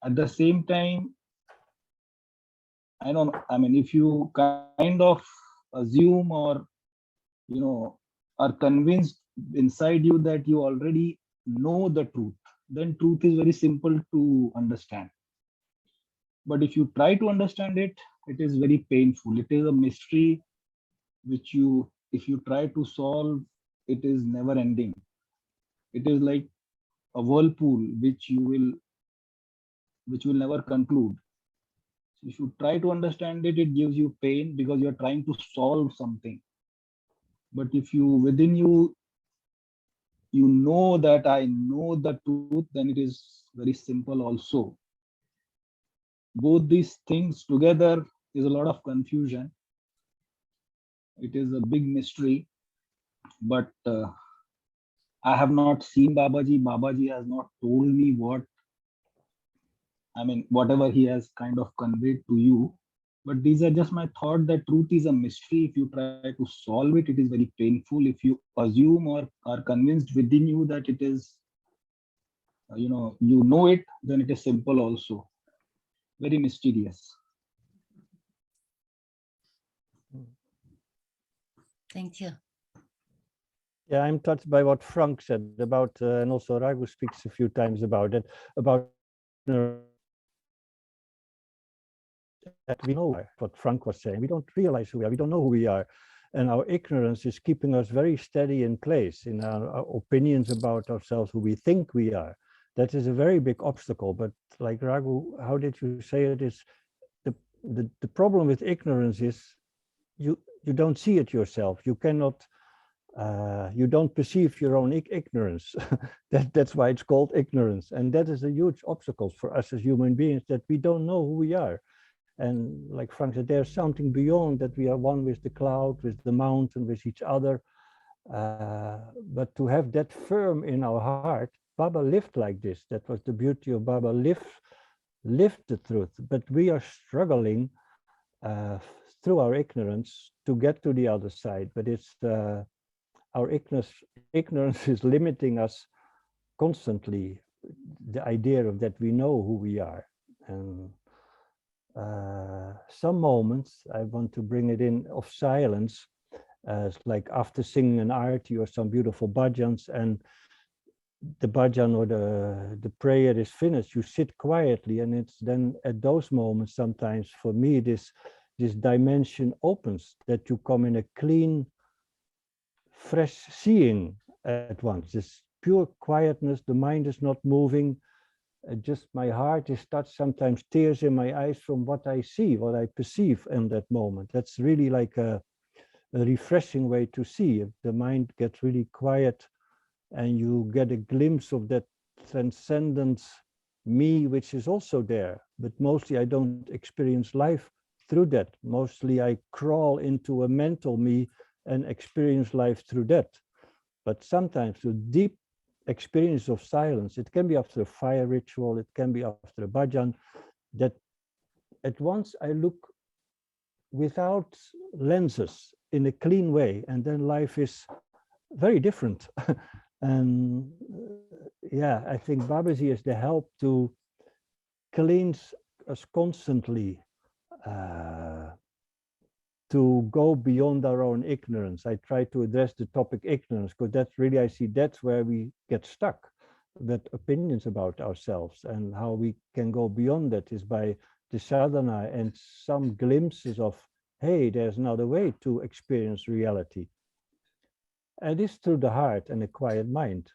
At the same time, if you kind of assume or, are convinced inside you that you already know the truth, then truth is very simple to understand. But if you try to understand it, it is very painful. It is a mystery which if you try to solve, it is never ending. It is like a whirlpool which you will which will never conclude. So if you try to understand it, it gives you pain because you're trying to solve something. But if you within you, you know that I know the truth, then it is very simple also. Both these things together is a lot of confusion. It is a big mystery, but I have not seen Babaji. Babaji has not told me what, I mean, whatever he has kind of conveyed to you. But these are just my thought that truth is a mystery. If you try to solve it, it is very painful. If you assume or are convinced within you that it is, you know it, then it is simple also. Very mysterious. Thank you. Yeah, I'm touched by what Frank said about, and also Raghu speaks a few times about it, about that we know what Frank was saying. We don't realize who we are. We don't know who we are. And our ignorance is keeping us very steady in place in our opinions about ourselves, who we think we are. That is a very big obstacle. But like Raghu, how did you say it is? The problem with ignorance is you don't see it yourself. You cannot, you don't perceive your own ignorance. That's why it's called ignorance. And that is a huge obstacle for us as human beings, that we don't know who we are. And like Frank said, there's something beyond that. We are one with the cloud, with the mountain, with each other. But to have that firm in our heart, Baba lived like this. That was the beauty of Baba, lived the truth. But we are struggling through our ignorance to get to the other side. But it's our ignorance is limiting us constantly. The idea of that we know who we are. And some moments, I want to bring it in, of silence, like after singing an arti or some beautiful bhajans, and the bhajan or the prayer is finished, you sit quietly, and it's then at those moments sometimes for me this dimension opens, that you come in a clean, fresh seeing at once, this pure quietness. The mind is not moving. Just my heart is touched, sometimes tears in my eyes from what I see, what I perceive in that moment. That's really like a refreshing way to see. If the mind gets really quiet and you get a glimpse of that transcendent me, which is also there. But mostly I don't experience life through that. Mostly I crawl into a mental me and experience life through that. But sometimes the deep experience of silence, it can be after a fire ritual, it can be after a bhajan, that at once I look without lenses in a clean way, and then life is very different. And yeah, I think Babaji is the help to cleanse us constantly, to go beyond our own ignorance. I try to address the topic ignorance, because that's really, I see that's where we get stuck, that opinions about ourselves. And how we can go beyond that is by the sadhana and some glimpses of, hey, there's another way to experience reality. And it's through the heart and a quiet mind.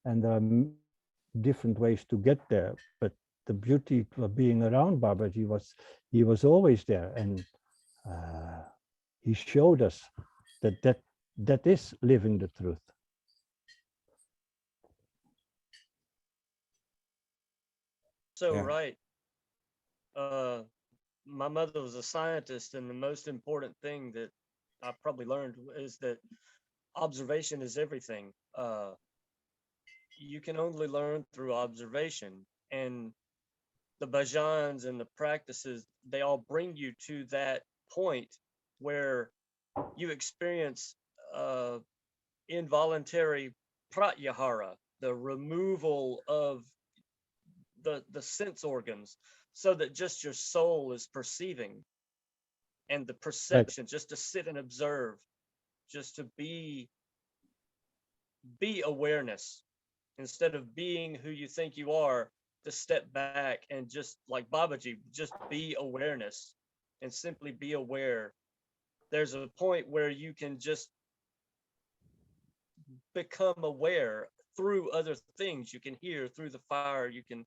And there are different ways to get there. But the beauty of being around Babaji was, he was always there. And he showed us that is living the truth. So Yeah. right. My mother was a scientist, and the most important thing that I probably learned is that observation is everything. You can only learn through observation, and the bhajans and the practices, they all bring you to that point where you experience involuntary pratyahara, the removal of the sense organs, so that just your soul is perceiving, and the perception, just to sit and observe, just to be awareness, instead of being who you think you are, to step back and just like Babaji, just be awareness and simply be aware. There's a point where you can just become aware through other things. You can hear through the fire, you can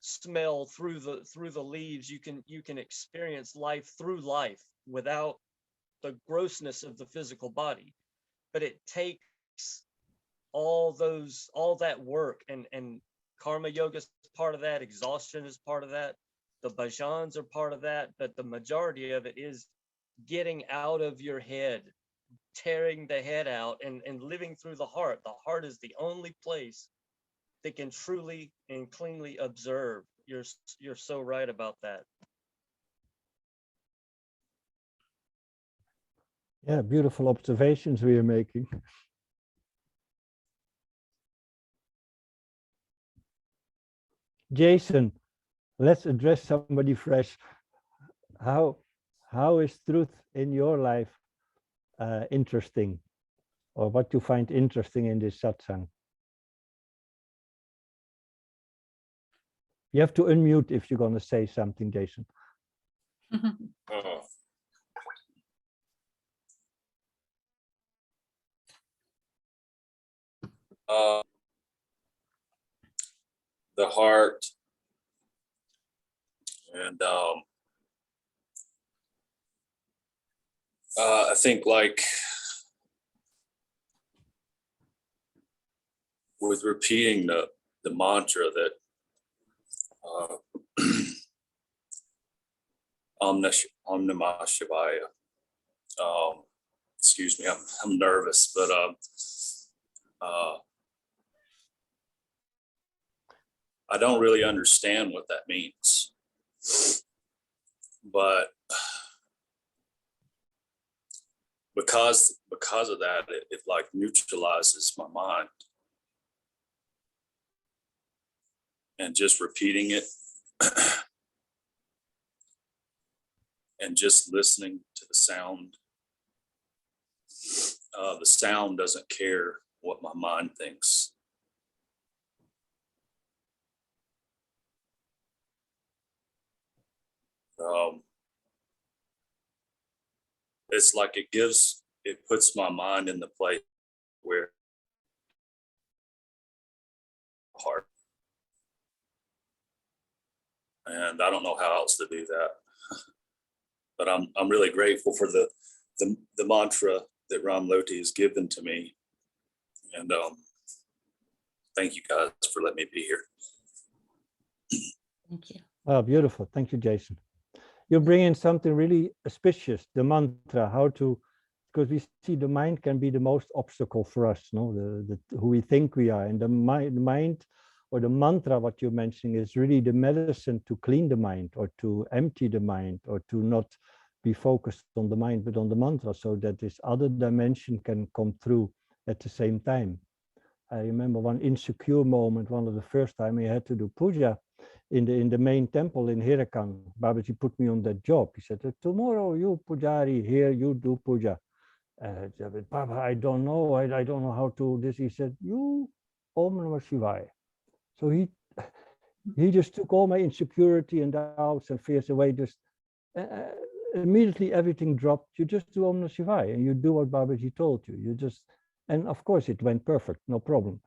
smell through the leaves. You can experience life through life without the grossness of the physical body. But it takes all that work, and karma yoga is part of that, exhaustion is part of that, the bhajans are part of that, but the majority of it is getting out of your head, tearing the head out, and living through the heart. The heart is the only place that can truly and cleanly observe. You're so right about that. Yeah, beautiful observations we are making. Jason, let's address somebody fresh. How is truth in your life interesting, or what you find interesting in this satsang? You have to unmute if you're going to say something, Jason. The heart, and I think, like, with repeating the mantra that Om Namah Shivaya. Excuse me, I'm nervous, but I don't really understand what that means, but because of that, it like neutralizes my mind, and just repeating it and just listening to the sound. The sound doesn't care what my mind thinks. It's like it puts my mind in the place where heart. And I don't know how else to do that. But I'm really grateful for the mantra that Ram Loti has given to me. And thank you guys for letting me be here. Thank you. Oh, beautiful. Thank you, Jason. You bring in something really auspicious, the mantra, how to, because we see the mind can be the most obstacle for us, no? Who we think we are. And the mind or the mantra, what you're mentioning, is really the medicine to clean the mind, or to empty the mind, or to not be focused on the mind, but on the mantra, so that this other dimension can come through at the same time. I remember one insecure moment, one of the first time I had to do puja in the main temple in Haidakhandi. Babaji put me on that job. He said, tomorrow you pujari here, you do puja. I said, Baba, I don't know. I don't know how to this. He said, you Om Namah Shivaya. So he just took all my insecurity and doubts and fears away. Just immediately everything dropped. You just do Om Namah Shivaya and you do what Babaji told you. You just, and of course it went perfect, no problem.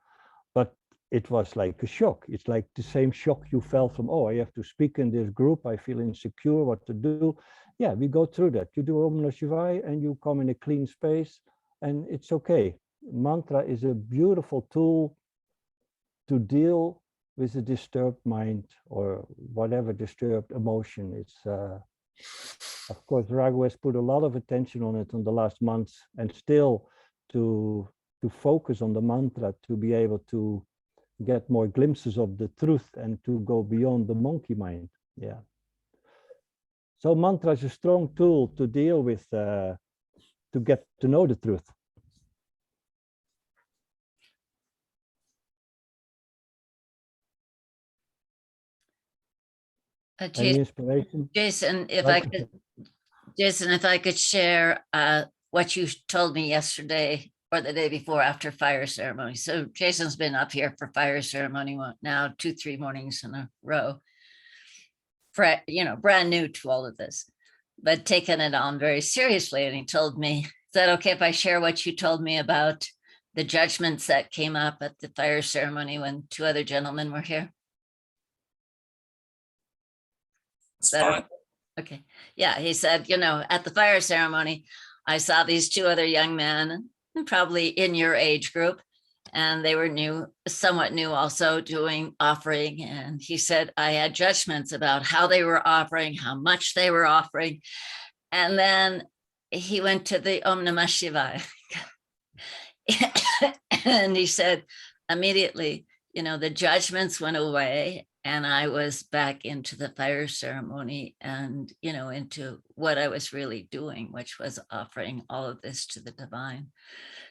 But it was like a shock. It's like the same shock you felt from, oh, I have to speak in this group. I feel insecure, what to do. Yeah, we go through that. You do Om Namah Shivaya and you come in a clean space and it's okay. Mantra is a beautiful tool to deal with a disturbed mind or whatever disturbed emotion. It's, of course, Raghu has put a lot of attention on it in the last months, and still to focus on the mantra, to be able to get more glimpses of the truth and to go beyond the monkey mind. Yeah. So mantra is a strong tool to deal with, to get to know the truth. Any inspiration? Jason, if I could share what you told me yesterday or the day before after fire ceremony. So Jason's been up here for fire ceremony now 2-3 mornings in a row. Brand new to all of this, but taking it on very seriously. And he told me, is that okay if I share what you told me about the judgments that came up at the fire ceremony when 2 other gentlemen were here? It's better. fine. Okay. Yeah, he said, you know, at the fire ceremony, I saw these two other young men, probably in your age group, and they were new, somewhat new also, doing offering. And he said, I had judgments about how they were offering, how much they were offering. And then he went to the Om Namah Shivaya. And he said, immediately, you know, the judgments went away and I was back into the fire ceremony and, you know, into what I was really doing, which was offering all of this to the divine.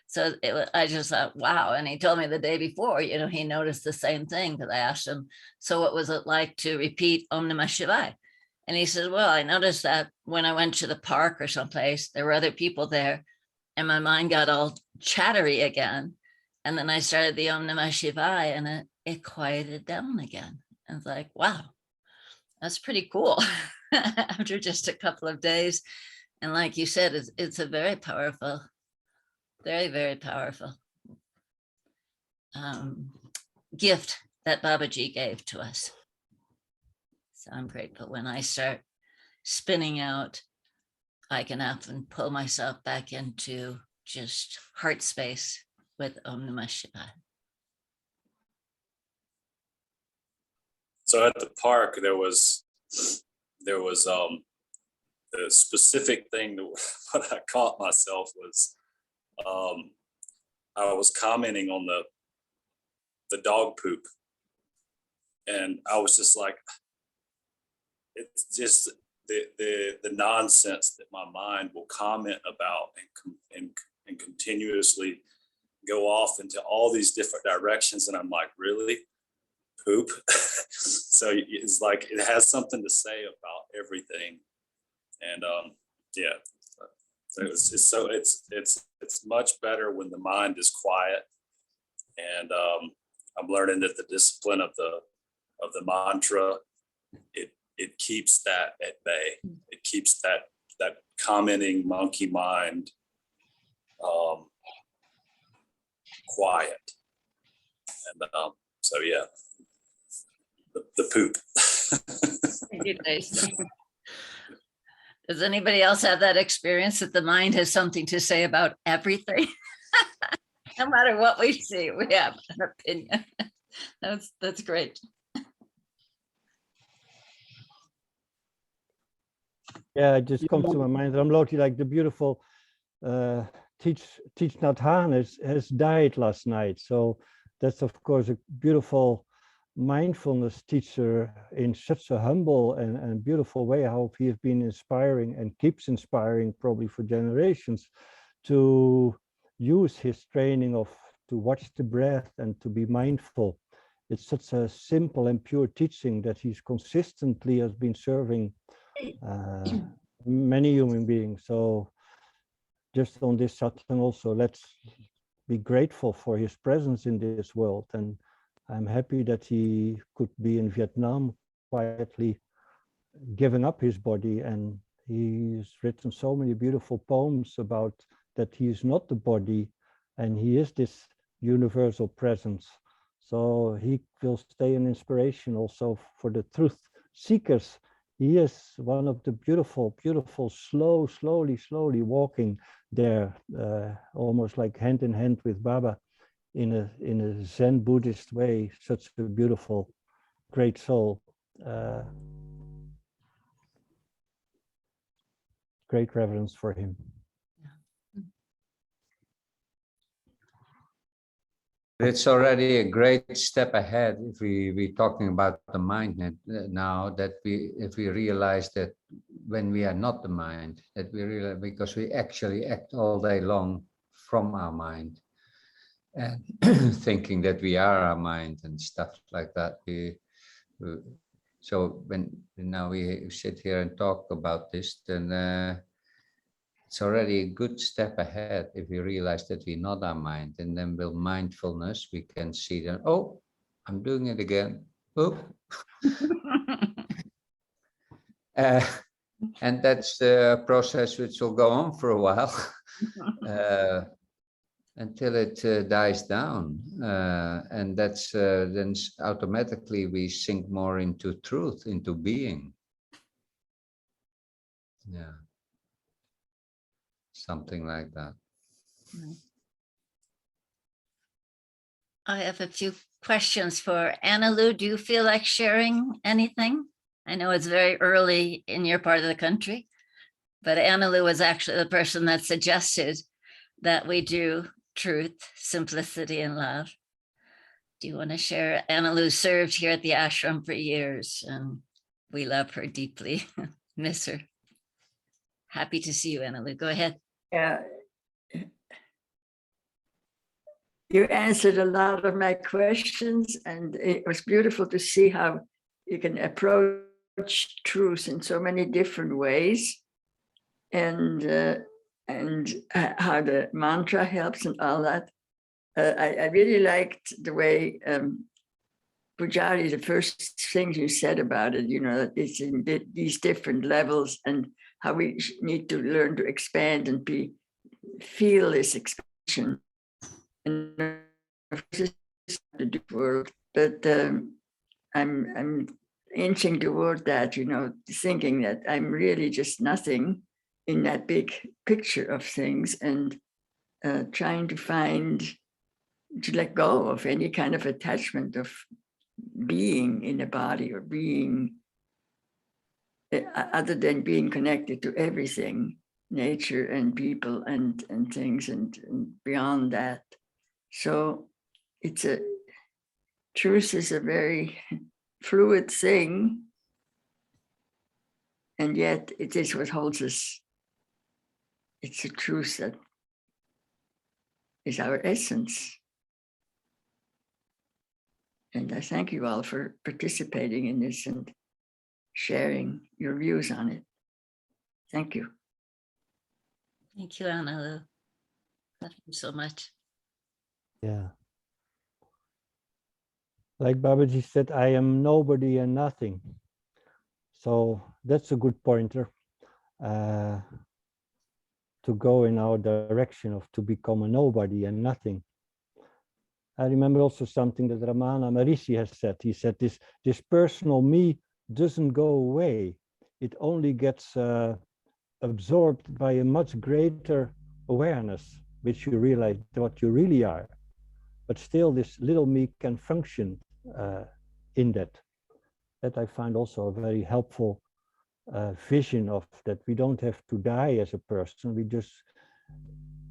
So I just thought, wow. And he told me the day before, you know, he noticed the same thing, because I asked him, so what was it like to repeat Om Namah Shivaya? And he said, well, I noticed that when I went to the park or someplace, there were other people there and my mind got all chattery again. And then I started the Om Namah Shivaya and it quieted down again. And it's like, wow, that's pretty cool after just a couple of days. And like you said, it's a very powerful, very, very powerful gift that Babaji gave to us. So I'm grateful. When I start spinning out, I can often pull myself back into just heart space with Om Namah Shivaya. So at the park, there was the specific thing that what I caught myself was I was commenting on the dog poop, and I was just like, it's just the nonsense that my mind will comment about and continuously go off into all these different directions, and I'm like, really? Poop? So it's like it has something to say about everything, and yeah. So it's much better when the mind is quiet, and I'm learning that the discipline of the mantra it keeps that at bay. It keeps that commenting monkey mind quiet, and so yeah. The poop. Thank you, Jason. Does anybody else have that experience that the mind has something to say about everything? No matter what we see, we have an opinion. That's great. Yeah, it just comes to my mind. Ramloti, like the beautiful Teach Nhat Hanh has died last night. So that's of course a beautiful mindfulness teacher in such a humble and beautiful way, how he has been inspiring and keeps inspiring probably for generations to use his training to watch the breath and to be mindful. It's such a simple and pure teaching that he's consistently has been serving many human beings. So just on this satsang also, let's be grateful for his presence in this world. And I'm happy that he could be in Vietnam quietly giving up his body. And he's written so many beautiful poems about that he is not the body and he is this universal presence. So he will stay an inspiration also for the truth seekers. He is one of the beautiful, slowly walking there, almost like hand in hand with Baba in a Zen Buddhist way. Such a beautiful, great soul. Great reverence for him. It's already a great step ahead if we're talking about the mind now, that if we realize that when we are not the mind, that we realize, because we actually act all day long from our mind and thinking that we are our mind and stuff like that. So when now we sit here and talk about this, then it's already a good step ahead if we realize that we're not our mind. And then with mindfulness, we can see that, oh, I'm doing it again. Oh. And that's the process which will go on for a while until it dies down. And that's then automatically we sink more into truth, into being. Yeah. Something like that. I have a few questions for Anna Lou. Do you feel like sharing anything? I know it's very early in your part of the country, but Anna Lou was actually the person that suggested that we do truth, simplicity, and love. Do you want to share? Anna Lou served here at the ashram for years, and we love her deeply. Miss her. Happy to see you, Anna Lou. Go ahead. Yeah. You answered a lot of my questions, and it was beautiful to see how you can approach truth in so many different ways, and how the mantra helps and all that. I really liked the way Pujari, the first things you said about it, that it's in these different levels, and how we need to learn to expand and feel this expansion. And the world, but I'm inching toward that, thinking that I'm really just nothing in that big picture of things, and trying to let go of any kind of attachment of being in a body, or being other than being connected to everything, nature and people and things, and beyond that. So truth is a very fluid thing, and yet it is what holds us. It's a truth that is our essence. And I thank you all for participating in this and sharing your views on it. Thank you. Thank you, Anna Lou. Love you so much. Yeah. Like Babaji said, I am nobody and nothing. So that's a good pointer to go in our direction of to become a nobody and nothing. I remember also something that Ramana Maharishi has said. He said this personal me doesn't go away. It only gets absorbed by a much greater awareness, which you realize what you really are. But still this little me can function in that. That I find also a very helpful vision of that we don't have to die as a person. We just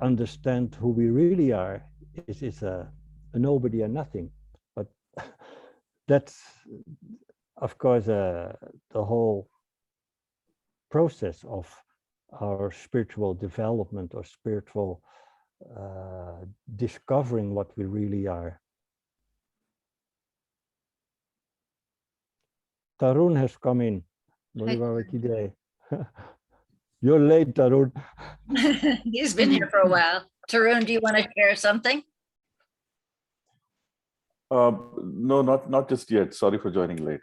understand who we really are. Is a nobody and nothing. But that's, of course, the whole process of our spiritual development or spiritual discovering what we really are. Tarun has come in. You're late, Tarun. He's been here for a while. Tarun, do you want to share something? No, not just yet. Sorry for joining late.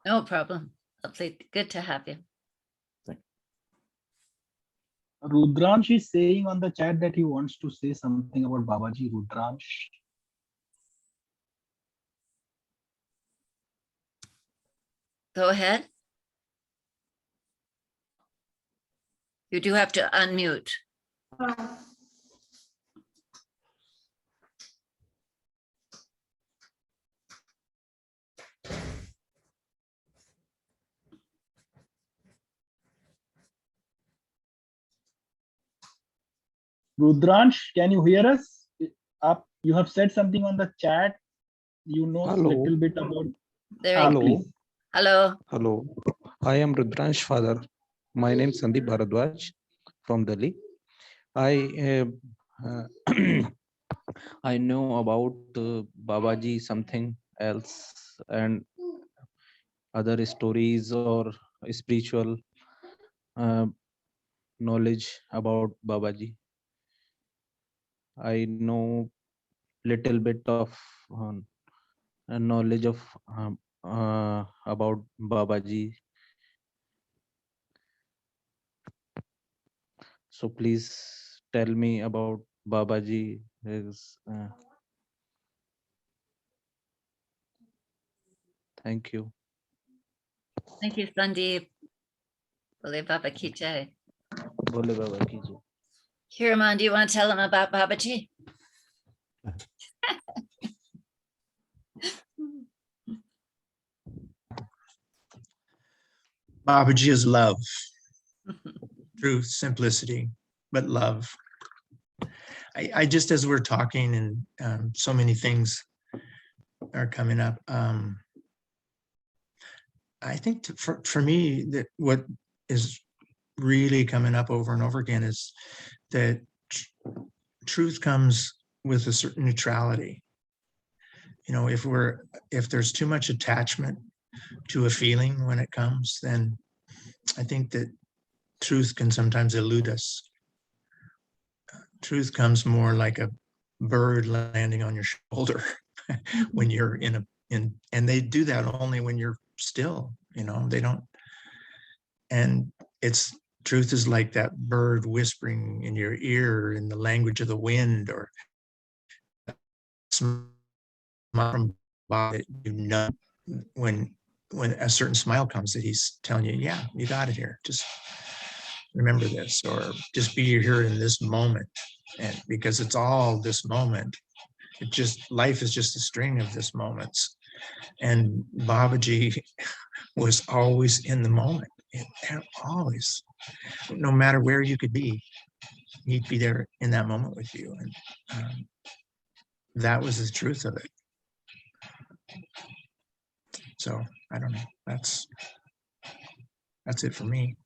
No problem. Lovely. Good to have you. Rudransh is saying on the chat that he wants to say something about Babaji. Rudransh. Go ahead. You do have to unmute. Rudransh, can you hear us? You have said something on the chat. You know a little bit about. There you go. Please. Hello. Hello, I am Rudransh father. My name is Sandeep Bharadwaj from Delhi. I I know about Babaji something else and other stories or spiritual knowledge about Babaji. I know little bit of knowledge of about Babaji. So please tell me about Babaji. Thank you. Thank you, Sandeep. Bole Baba Ki Jai. Bole Baba ki jai. Hiraman, do you want to tell him about Babaji? Babaji is love, truth, simplicity, but love. I just, as we're talking and so many things are coming up, I think for me, that what is really coming up over and over again is that truth comes with a certain neutrality. You know, if there's too much attachment to a feeling when it comes, then I think that truth can sometimes elude us. Truth comes more like a bird landing on your shoulder when you're and they do that only when you're still, you know, they don't. And truth is like that bird whispering in your ear in the language of the wind, or from God, you know, when a certain smile comes, that he's telling you, yeah, you got it here. Just remember this, or just be here in this moment. And because it's all this moment, life is just a string of this moments. And Babaji was always in the moment, always, no matter where you could be, he'd be there in that moment with you. And that was the truth of it. So I don't know. That's it for me.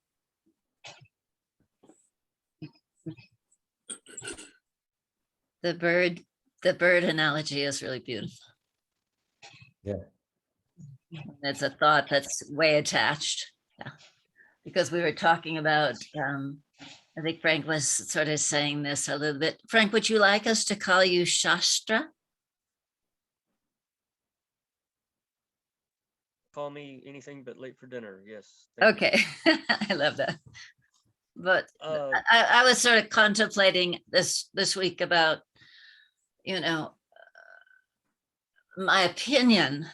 The bird analogy is really beautiful. Yeah. It's a thought that's way attached. Yeah. Because we were talking about, I think Frank was sort of saying this a little bit. Frank, would you like us to call you Shastra? Call me anything but late for dinner. Yes. thank you. Okay, I love that. But Uh, I was sort of contemplating this week about, you know, my opinion,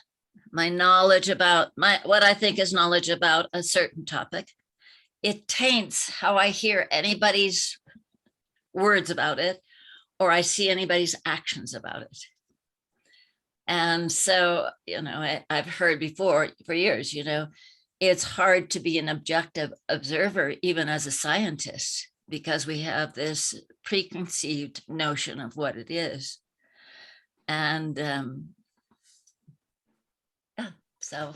my knowledge about what I think is knowledge about a certain topic. It taints how I hear anybody's words about it, or I see anybody's actions about it. And so, you know, I've heard before for years, you know, it's hard to be an objective observer, even as a scientist, because we have this preconceived notion of what it is. And yeah, so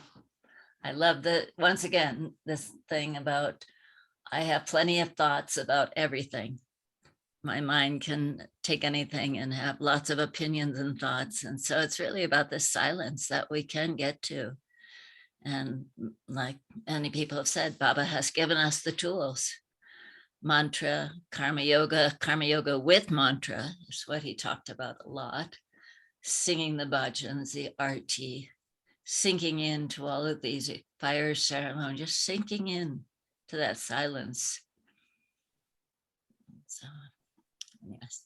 I love once again, this thing about, I have plenty of thoughts about everything. My mind can take anything and have lots of opinions and thoughts. And so it's really about the silence that we can get to. And like many people have said, Baba has given us the tools. Mantra, karma yoga with mantra is what he talked about a lot. Singing the bhajans, the arti, sinking into all of these fire ceremonies, just sinking in to that silence. So, yes.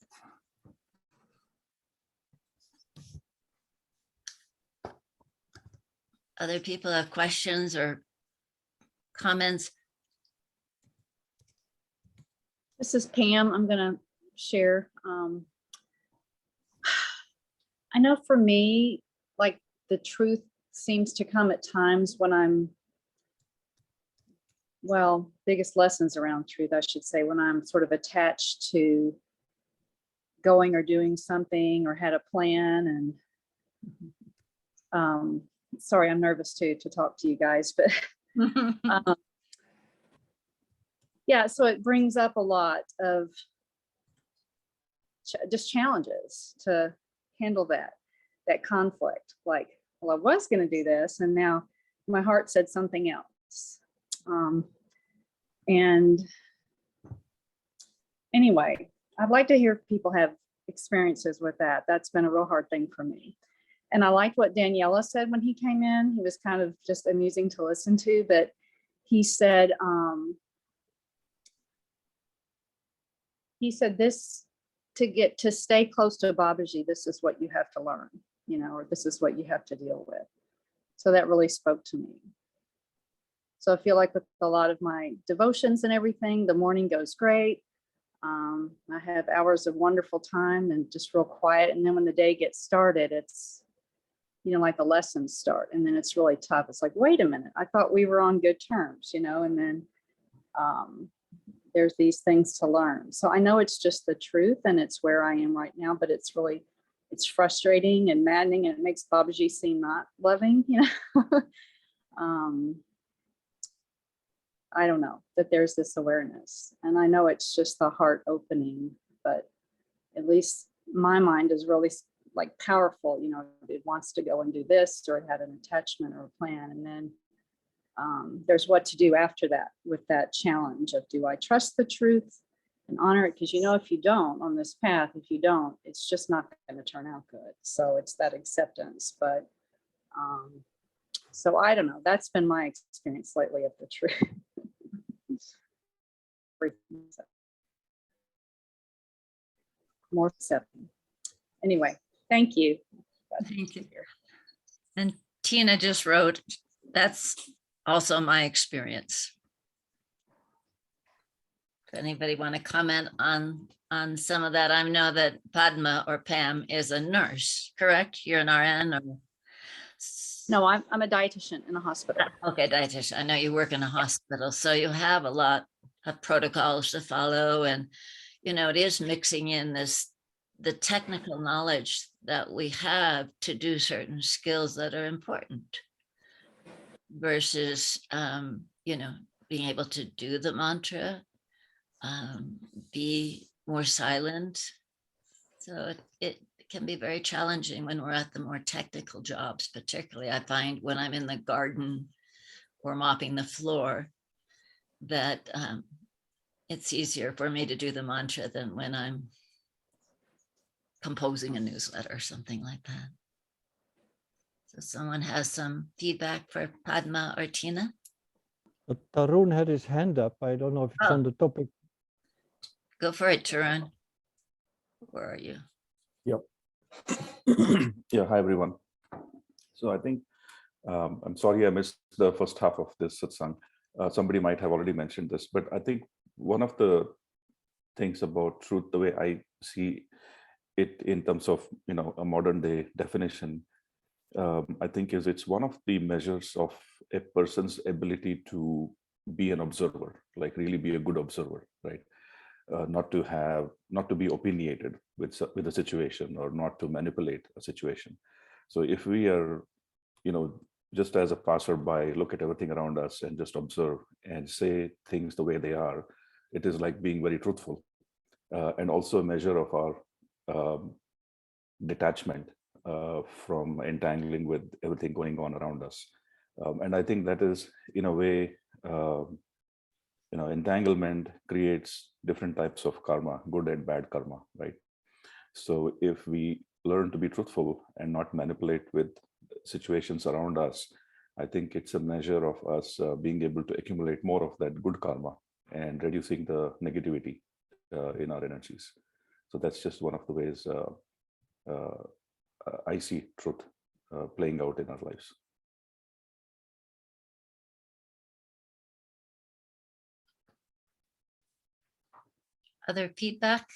Other people have questions or comments? This is Pam. I'm going to share. I know for me, like the truth seems to come at times when I'm, well, biggest lessons around truth, I should say, when I'm sort of attached to going or doing something or had a plan. And sorry, I'm nervous too to talk to you guys, but yeah, so it brings up a lot of just challenges to handle that conflict. Like, well, I was going to do this, and now my heart said something else. And anyway, I'd like to hear if people have experiences with that. That's been a real hard thing for me. And I liked what Daniela said when he came in. He was kind of just amusing to listen to, but he said this, to stay close to Babaji, this is what you have to learn, you know, or this is what you have to deal with. So that really spoke to me. So I feel like with a lot of my devotions and everything, the morning goes great. I have hours of wonderful time and just real quiet. And then when the day gets started, it's, you know, like the lessons start, and then it's really tough. It's like, wait a minute, I thought we were on good terms, you know, and then there's these things to learn. So I know it's just the truth and it's where I am right now, but it's really, it's frustrating and maddening, and it makes Babaji seem not loving, you know. I don't know, that there's this awareness, and I know it's just the heart opening, but at least my mind is really like powerful, you know, it wants to go and do this, or it had an attachment or a plan. And then there's what to do after that with that challenge of, do I trust the truth and honor it? Because, you know, if you don't on this path, if you don't, it's just not going to turn out good. So it's that acceptance. But so I don't know, that's been my experience lately of the truth. More accepting. Anyway, thank you. Thank you. And Tina just wrote, that's also my experience. If anybody want to comment on some of that, I know that Padma or Pam is a nurse, correct? You're an RN or? No, I'm a dietitian in a hospital. Okay, dietitian. I know you work in a hospital, so you have a lot of protocols to follow, and you know, it is mixing in the technical knowledge that we have to do certain skills that are important versus you know, being able to do the mantra, be more silent. So it can be very challenging when we're at the more technical jobs. Particularly, I find when I'm in the garden or mopping the floor, that it's easier for me to do the mantra than when I'm composing a newsletter or something like that. So someone has some feedback for Padma or Tina? But Tarun had his hand up. I don't know if it's on the topic. Go for it, Tarun. Where are you? Yep. Yeah, hi everyone. So I think, I'm sorry I missed the first half of this satsang. Somebody might have already mentioned this, but I think one of the things about truth, the way I see it in terms of, you know, a modern day definition, I think is it's one of the measures of a person's ability to be an observer, like really be a good observer, right? Not to be opinionated with a situation, or not to manipulate a situation. So if we are, you know, just as a passerby, look at everything around us and just observe and say things the way they are, it is like being very truthful, and also a measure of our detachment from entangling with everything going on around us. And I think that is, in a way, you know, entanglement creates different types of karma, good and bad karma, right? So if we learn to be truthful and not manipulate with situations around us, I think it's a measure of us being able to accumulate more of that good karma and reducing the negativity in our energies. So that's just one of the ways I see truth playing out in our lives. Other feedback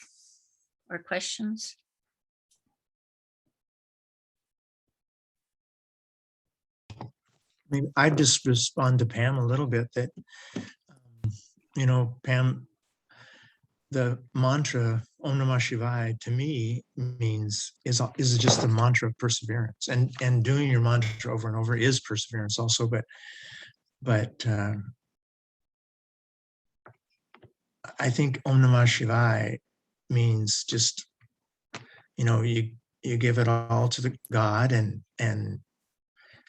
or questions? Maybe I just respond to Pam a little bit that, you know, Pam, the mantra Om Namah Shivaya to me is just a mantra of perseverance, and doing your mantra over and over is perseverance also. But I think Om Namah Shivaya means just, you know, you give it all to the God, and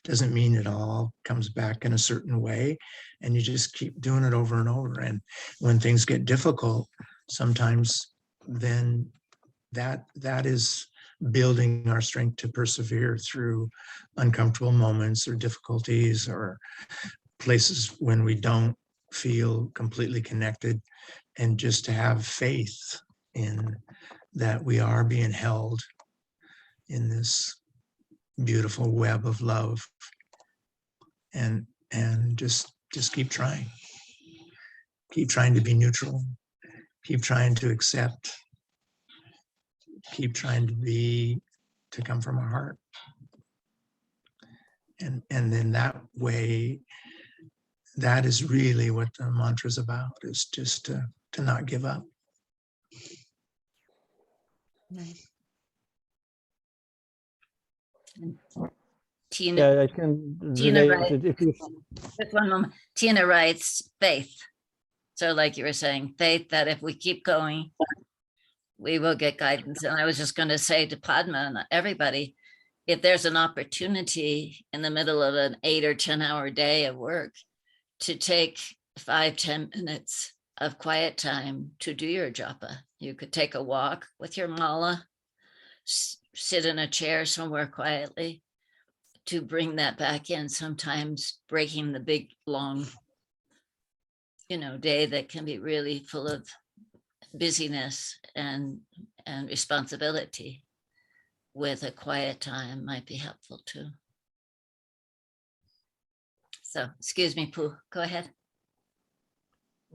doesn't mean it all comes back in a certain way, and you just keep doing it over and over. And when things get difficult, sometimes then that is building our strength to persevere through uncomfortable moments or difficulties or places when we don't feel completely connected, and just to have faith in that we are being held in this beautiful web of love, and just just keep trying. Keep trying to be neutral. Keep trying to accept. Keep trying to come from our heart. And then that way, that is really what the mantra is about, is just to not give up. Nice. Tina, Yeah, I can Tina relate writes, it. If you, just one moment. Tina writes faith. So like you were saying, faith that if we keep going, we will get guidance. And I was just going to say to Padma and everybody, if there's an opportunity in the middle of an 8 or 10 hour day of work to take 5-10 minutes of quiet time to do your japa, you could take a walk with your mala, sit in a chair somewhere quietly, to bring that back in, sometimes breaking the big, long, day that can be really full of busyness and responsibility, with a quiet time might be helpful too. So, excuse me, Pooh, go ahead.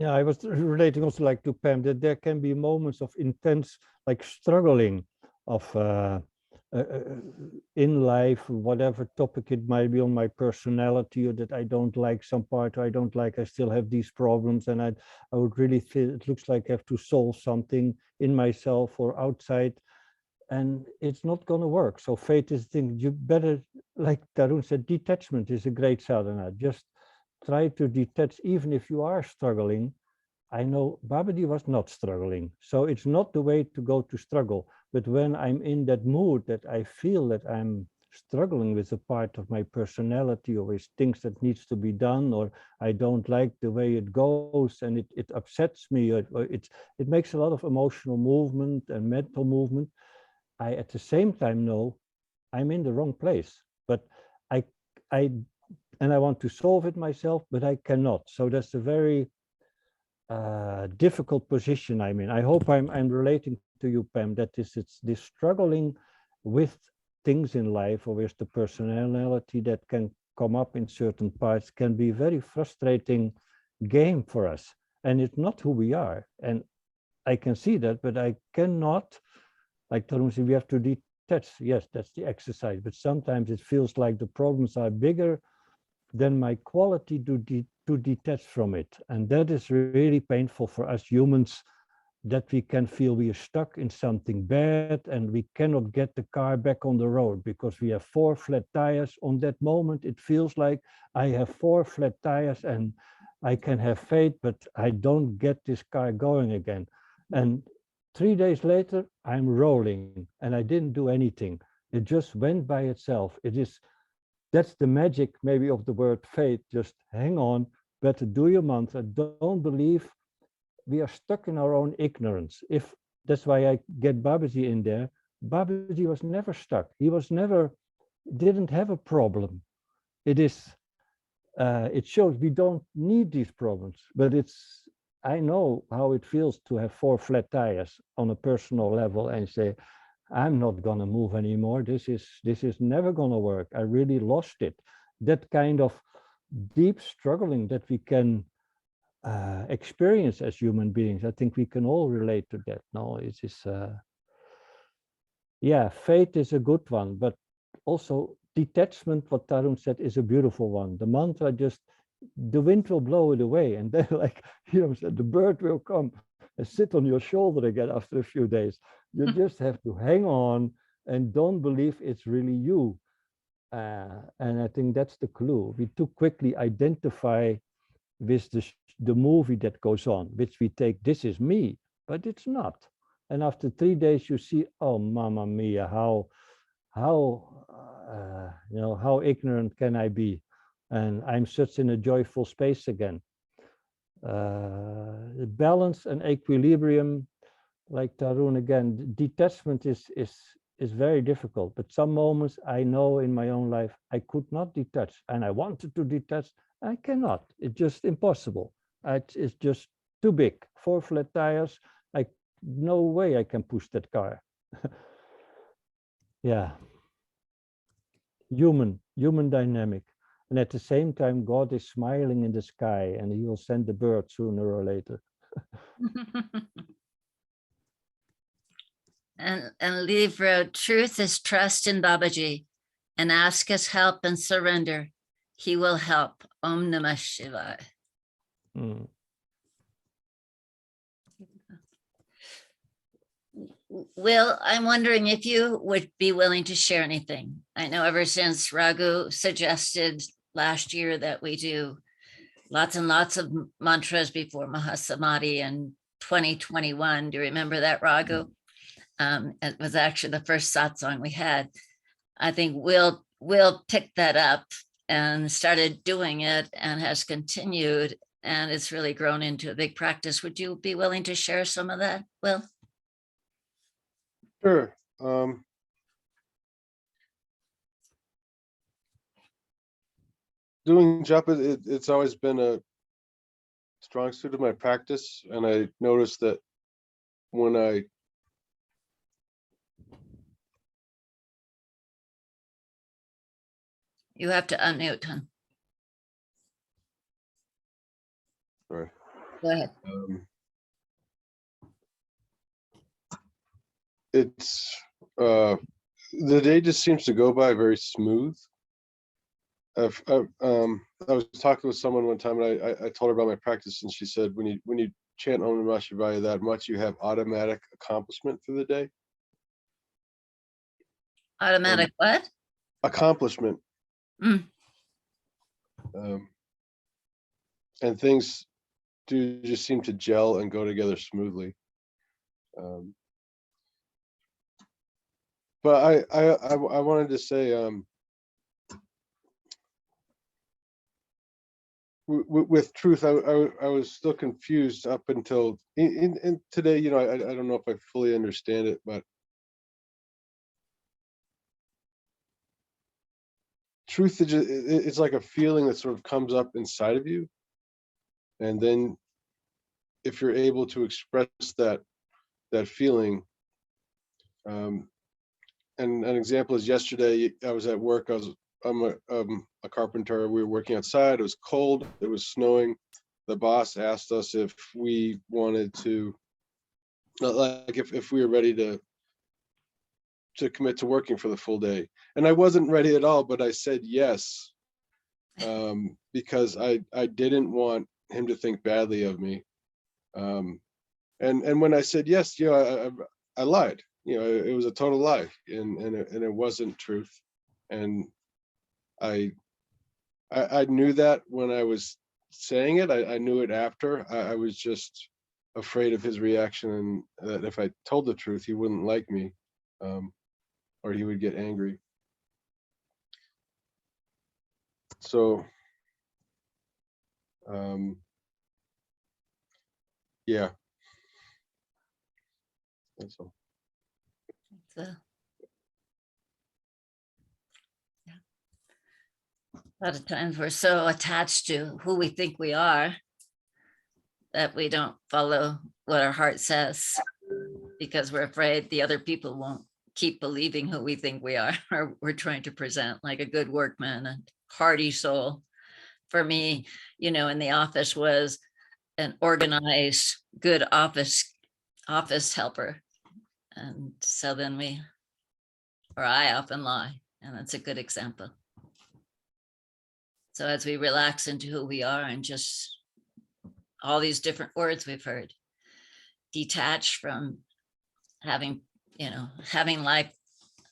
yeah, I was relating also like to Pam, that there can be moments of intense, like struggling of in life, whatever topic it might be, on my personality, or that I don't like some part, or I don't like, I still have these problems, and I would really feel it looks like I have to solve something in myself or outside, and it's not going to work. So faith is the thing. You better, like Tarun said, detachment is a great sadhana. Just try to detach, even if you are struggling. I know Babaji was not struggling, so it's not the way to go to struggle. But when I'm in that mood that I feel that I'm struggling with a part of my personality, or with things that needs to be done, or I don't like the way it goes, and it upsets me, or it makes a lot of emotional movement and mental movement, I at the same time know I'm in the wrong place. But I want to solve it myself, but I cannot. So that's a very difficult position I'm in. I hope I'm relating to you, Pam, that it's this struggling with things in life, or with the personality that can come up in certain parts, can be a very frustrating game for us. And it's not who we are. And I can see that, but I cannot, like Tarun said, we have to detach. Yes, that's the exercise. But sometimes it feels like the problems are bigger than my quality to detach from it. And that is really painful for us humans, that we can feel we are stuck in something bad and we cannot get the car back on the road because we have 4 flat tires. On that moment, it feels like I have 4 flat tires and I can have faith, but I don't get this car going again. And 3 days later, I'm rolling and I didn't do anything. It just went by itself. That's the magic maybe of the word faith. Just hang on, better do your mantra. Don't believe we are stuck in our own ignorance. If that's why I get Babaji in there. Babaji was never stuck. He was never, didn't have a problem. It shows we don't need these problems, but I know how it feels to have 4 flat tires on a personal level and say, I'm not gonna move anymore. This is never gonna work. I really lost it. That kind of deep struggling that we can experience as human beings. I think we can all relate to that. No, it is, yeah, faith is a good one, but also detachment, what Tarun said, is a beautiful one. The mantra, just the wind will blow it away, and then, like said, the bird will come and sit on your shoulder again after a few days. You just have to hang on and don't believe it's really you. And I think that's the clue. We too quickly identify with the movie that goes on, which we take, this is me, but it's not. And after 3 days, you see, oh, mamma mia, how ignorant can I be? And I'm such in a joyful space again. Balance and equilibrium, like Tarun again, detachment is very difficult, but some moments I know in my own life, I could not detach, and I wanted to detach, I cannot, it's just impossible. It's just too big, 4 flat tires, no way I can push that car. Yeah, human dynamic. And at the same time, God is smiling in the sky, and he will send the bird sooner or later. And Leave wrote, truth is trust in Babaji and ask his help and surrender. He will help. Om Namah Shivaya. Mm. Will, I'm wondering if you would be willing to share anything. I know ever since Raghu suggested last year that we do lots and lots of mantras before Mahasamadhi in 2021. Do you remember that, Raghu? It was actually the first satsang we had. I think Will picked that up and started doing it and has continued, and it's really grown into a big practice. Would you be willing to share some of that, Will? Sure. Doing japa, it's always been a strong suit of my practice, and I noticed that when I You have to unmute, hon. sorry. Go ahead. It's the day just seems to go by very smooth. I was talking with someone one time, and I told her about my practice, and she said, when you chant Om Namah Shivaya that much, you have automatic accomplishment through the day. Automatic what? Accomplishment. Mm. And things do just seem to gel and go together smoothly. But I wanted to say, with truth, I was still confused up until in today. You know, I don't know if I fully understand it, but truth is just, it's like a feeling that sort of comes up inside of you, and then if you're able to express that feeling. And an example is yesterday I was at work. I'm a carpenter. We were working outside. It was cold. It was snowing. The boss asked us if we wanted to, like, if we were ready to commit to working for the full day. And I wasn't ready at all, but I said yes, because I didn't want him to think badly of me. And when I said yes, you know, I lied. You know, it was a total lie, and it wasn't truth. And I knew that when I was saying it. I knew it after. I was just afraid of his reaction, and that if I told the truth, he wouldn't like me, or he would get angry. So, yeah, that's all. So, yeah. A lot of times we're so attached to who we think we are that we don't follow what our heart says because we're afraid the other people won't keep believing who we think we are, or we're trying to present like a good workman, a hearty soul. For me, you know, in the office was an organized, good office helper. And so then I often lie, and that's a good example. So as we relax into who we are and just all these different words we've heard, detach from having life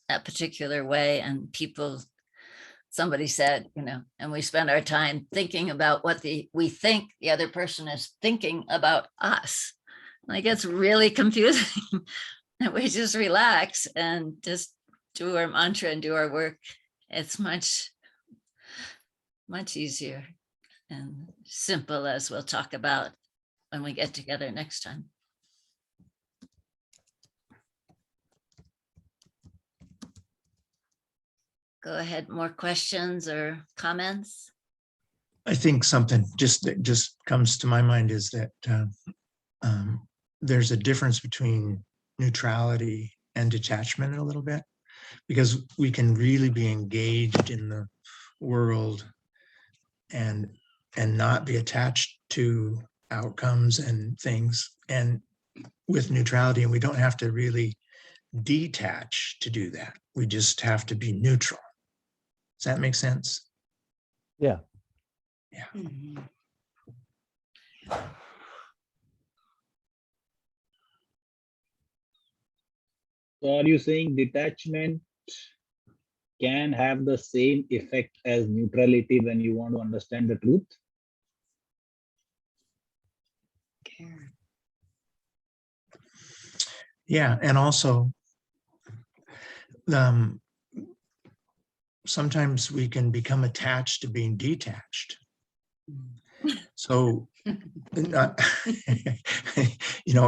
that particular way, and people, somebody said, you know, and we spend our time thinking about what we think the other person is thinking about us. Like, it's really confusing. And we just relax and just do our mantra and do our work. It's much, much easier and simple, as we'll talk about when we get together next time. Go ahead, more questions or comments? I think something that just comes to my mind is that there's a difference between neutrality and detachment a little bit, because we can really be engaged in the world and not be attached to outcomes and things. And with neutrality, and we don't have to really detach to do that. We just have to be neutral. Does that make sense? Yeah. Yeah. Mhm. So are you saying detachment can have the same effect as neutrality when you want to understand the truth? Yeah, and also sometimes we can become attached to being detached. So,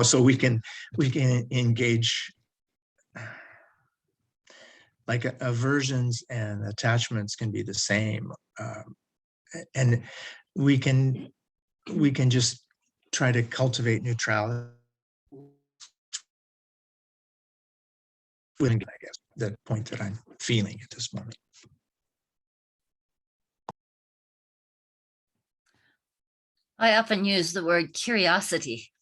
so we can engage, like aversions and attachments can be the same, and we can just try to cultivate neutrality. I guess the point that I'm feeling at this moment. I often use the word curiosity,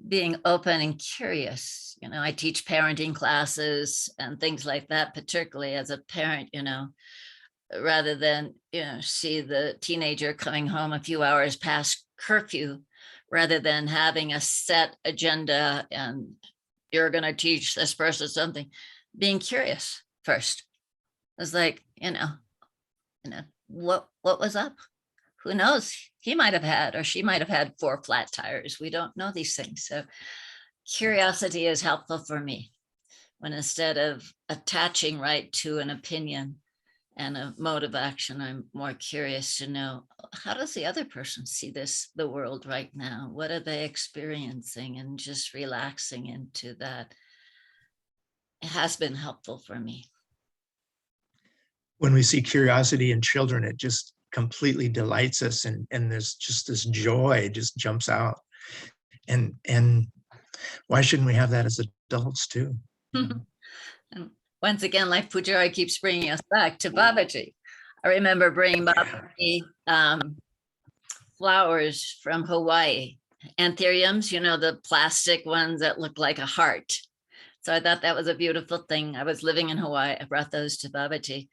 being open and curious. I teach parenting classes and things like that, particularly as a parent, rather than, see the teenager coming home a few hours past curfew, rather than having a set agenda and you're going to teach this person something, being curious first. It's like, what was up? Who knows? He might have had, or she might have had 4 flat tires. We don't know these things. So curiosity is helpful for me, when instead of attaching right to an opinion and a mode of action, I'm more curious to know, how does the other person see the world right now? What are they experiencing? And just relaxing into that. It has been helpful for me. When we see curiosity in children, it just completely delights us, and there's just this joy just jumps out. And why shouldn't we have that as adults too? And once again, like Pujari keeps bringing us back to Babaji. I remember bringing Babaji flowers from Hawaii, anthuriums, the plastic ones that look like a heart. So I thought that was a beautiful thing. I was living in Hawaii. I brought those to Babaji.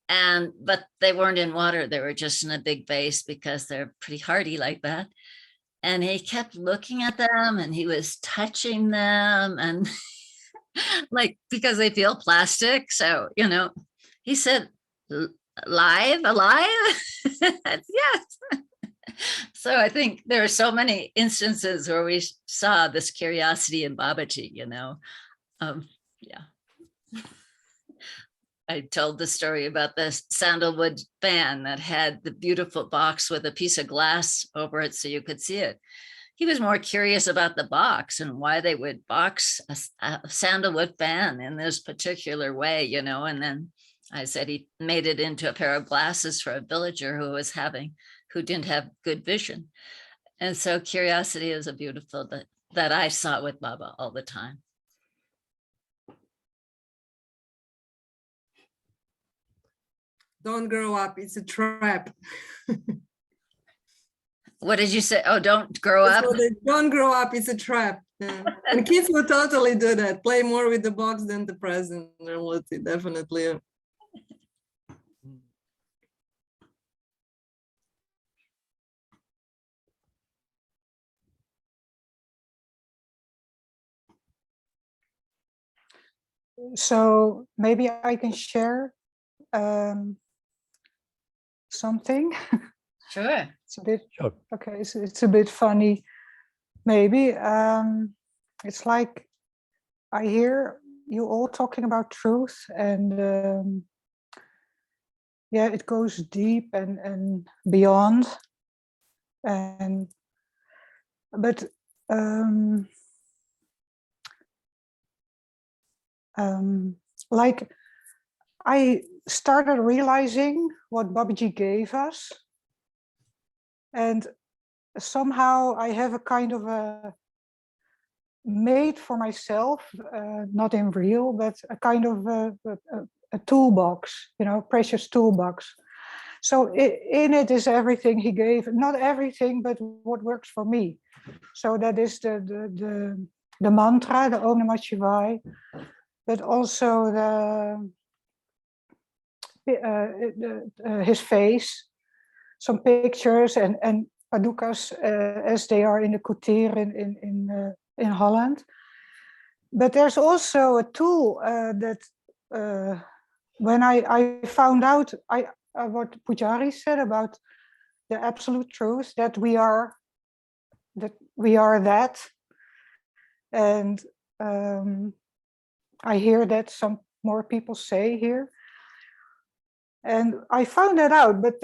But they weren't in water. They were just in a big vase because they're pretty hardy like that. And he kept looking at them and he was touching them and like, because they feel plastic. So, he said, alive? Yes. So I think there are so many instances where we saw this curiosity in Babaji, yeah. I told the story about the sandalwood fan that had the beautiful box with a piece of glass over it so you could see it. He was more curious about the box and why they would box a sandalwood fan in this particular way, and then I said he made it into a pair of glasses for a villager who didn't have good vision. And so curiosity is a beautiful that I saw with Baba all the time. Don't grow up, it's a trap. What did you say? Oh, don't grow up. Don't grow up, it's a trap. Yeah. And kids will totally do that. Play more with the box than the present reality, definitely. So maybe I can share something. Sure. It's a bit okay. It's a bit funny, maybe. It's like I hear you all talking about truth, and yeah, it goes deep and beyond. But like I started realizing what Babaji gave us, and somehow I have a kind of a made for myself, not in real, but a kind of a toolbox, precious toolbox. So in it is everything he gave, not everything, but what works for me. So that is the mantra, the Om Namah Shivaya, but also his face, some pictures and padukas as they are in the Kutir in Holland. But there's also a tool that when I found out what Pujari said about the absolute truth, that we are that. And I hear that some more people say here. And I found that out, but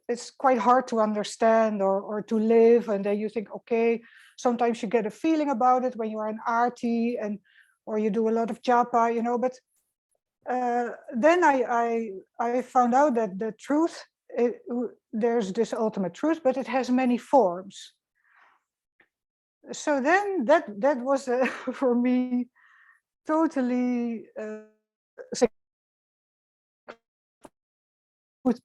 it's quite hard to understand or to live. And then you think, okay, sometimes you get a feeling about it when you are in arti or you do a lot of japa, you know, but then I found out that the truth, there's this ultimate truth, but it has many forms. So then that was for me totally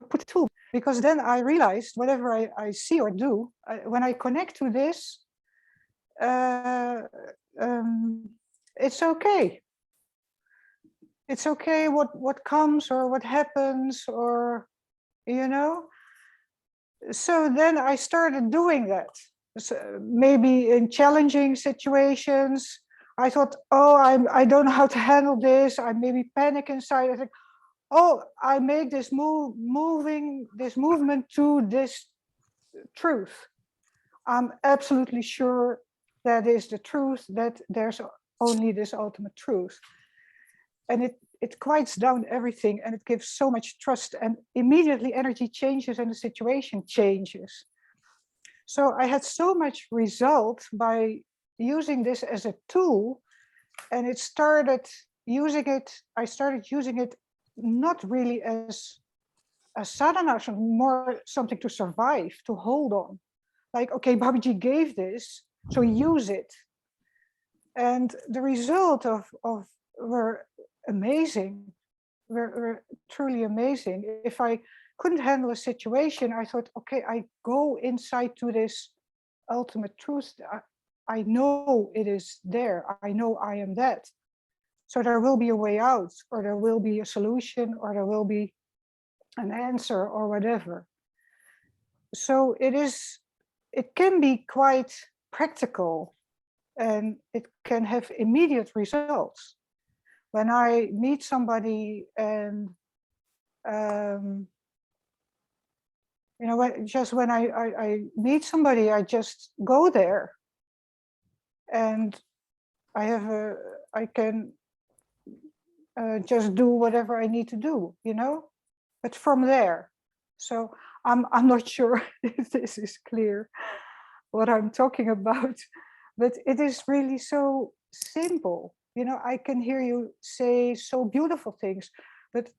put tool, because then I realized whatever I see or do, when I connect to this, it's okay. It's okay what comes or what happens, or, you know. So then I started doing that. So maybe in challenging situations, I thought, oh, I don't know how to handle this. I maybe panic inside. I think, oh, I make this movement to this truth. I'm absolutely sure that is the truth, that there's only this ultimate truth. And it quiets down everything, and it gives so much trust, and immediately energy changes and the situation changes. So I had so much result by using this as a tool, and I started using it not really as a sadhana, more something to survive, to hold on. Like, okay, Babaji gave this, so use it. And the result were amazing, were truly amazing. If I couldn't handle a situation, I thought, okay, I go inside to this ultimate truth. I know it is there. I know I am that. So there will be a way out, or there will be a solution, or there will be an answer, or whatever. So it can be quite practical, and it can have immediate results. When I meet somebody and you know, when I meet somebody, I just go there, and I can just do whatever I need to do, you know, but from there. So I'm not sure if this is clear what I'm talking about, but it is really so simple. You know, I can hear you say so beautiful things, but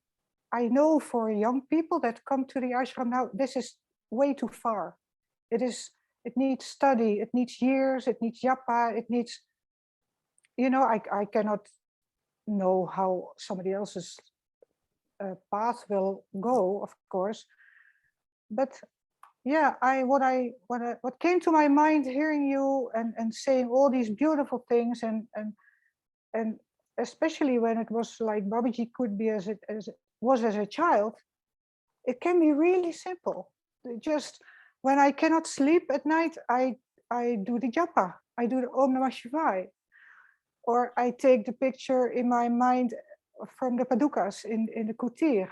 I know for young people that come to the ashram now, this is way too far. It needs study, it needs years, it needs japa, it needs, you know, I cannot know how somebody else's path will go, of course. But yeah, what came to my mind hearing you and saying all these beautiful things, and especially when it was like Babaji could be as it was as a child, it can be really simple. Just when I cannot sleep at night, I do the japa, I do the Om Namah Shivaya, or I take the picture in my mind from the padukas in the kutir,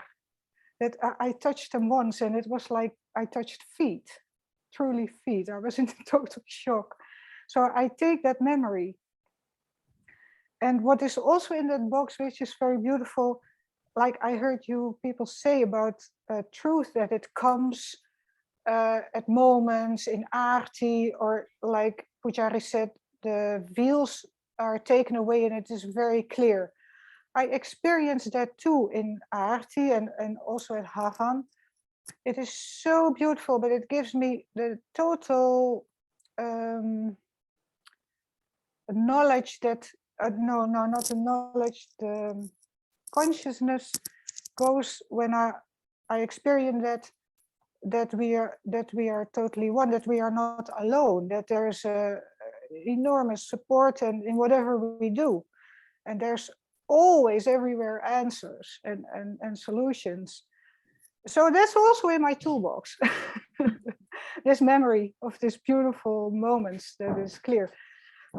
that I touched them once, and it was like I touched feet, truly feet. I was in total shock. So I take that memory. And what is also in that box, which is very beautiful, like I heard you people say about truth, that it comes at moments in arti, or like Pujari said, the veils are taken away and it is very clear. I experienced that too in arti and also at Havan. It is so beautiful, but it gives me the total knowledge that, no, not the knowledge, the consciousness goes when I experience that we are totally one, that we are not alone, that there's a enormous support in whatever we do, and there's always everywhere answers and solutions. So that's also in my toolbox. This memory of this beautiful moments that is clear.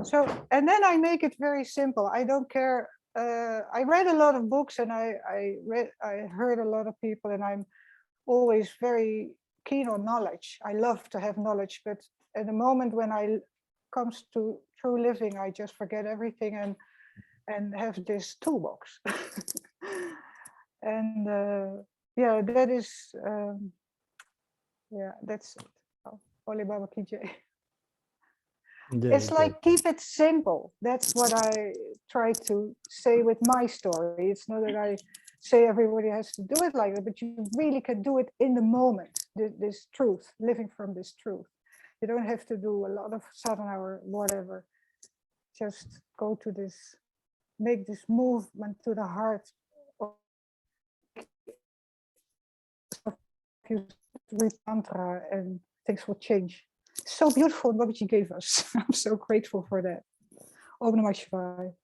So, and then I make it very simple. I don't care. I read a lot of books, and I heard a lot of people, and I'm always very keen on knowledge. I love to have knowledge, but at the moment when I comes to true living, I just forget everything and have this toolbox. And yeah, that is yeah, that's it. Oh, Holy Baba Ki Jai. It's like, keep it simple. That's what I try to say with my story. It's not that I say everybody has to do it like that, but you really can do it in the moment, this truth, living from this truth. You don't have to do a lot of sadhana or whatever. Just go to this, make this movement to the heart. You read mantra and things will change. So beautiful what Babaji gave us. I'm so grateful for that. Om Namah Shivaya.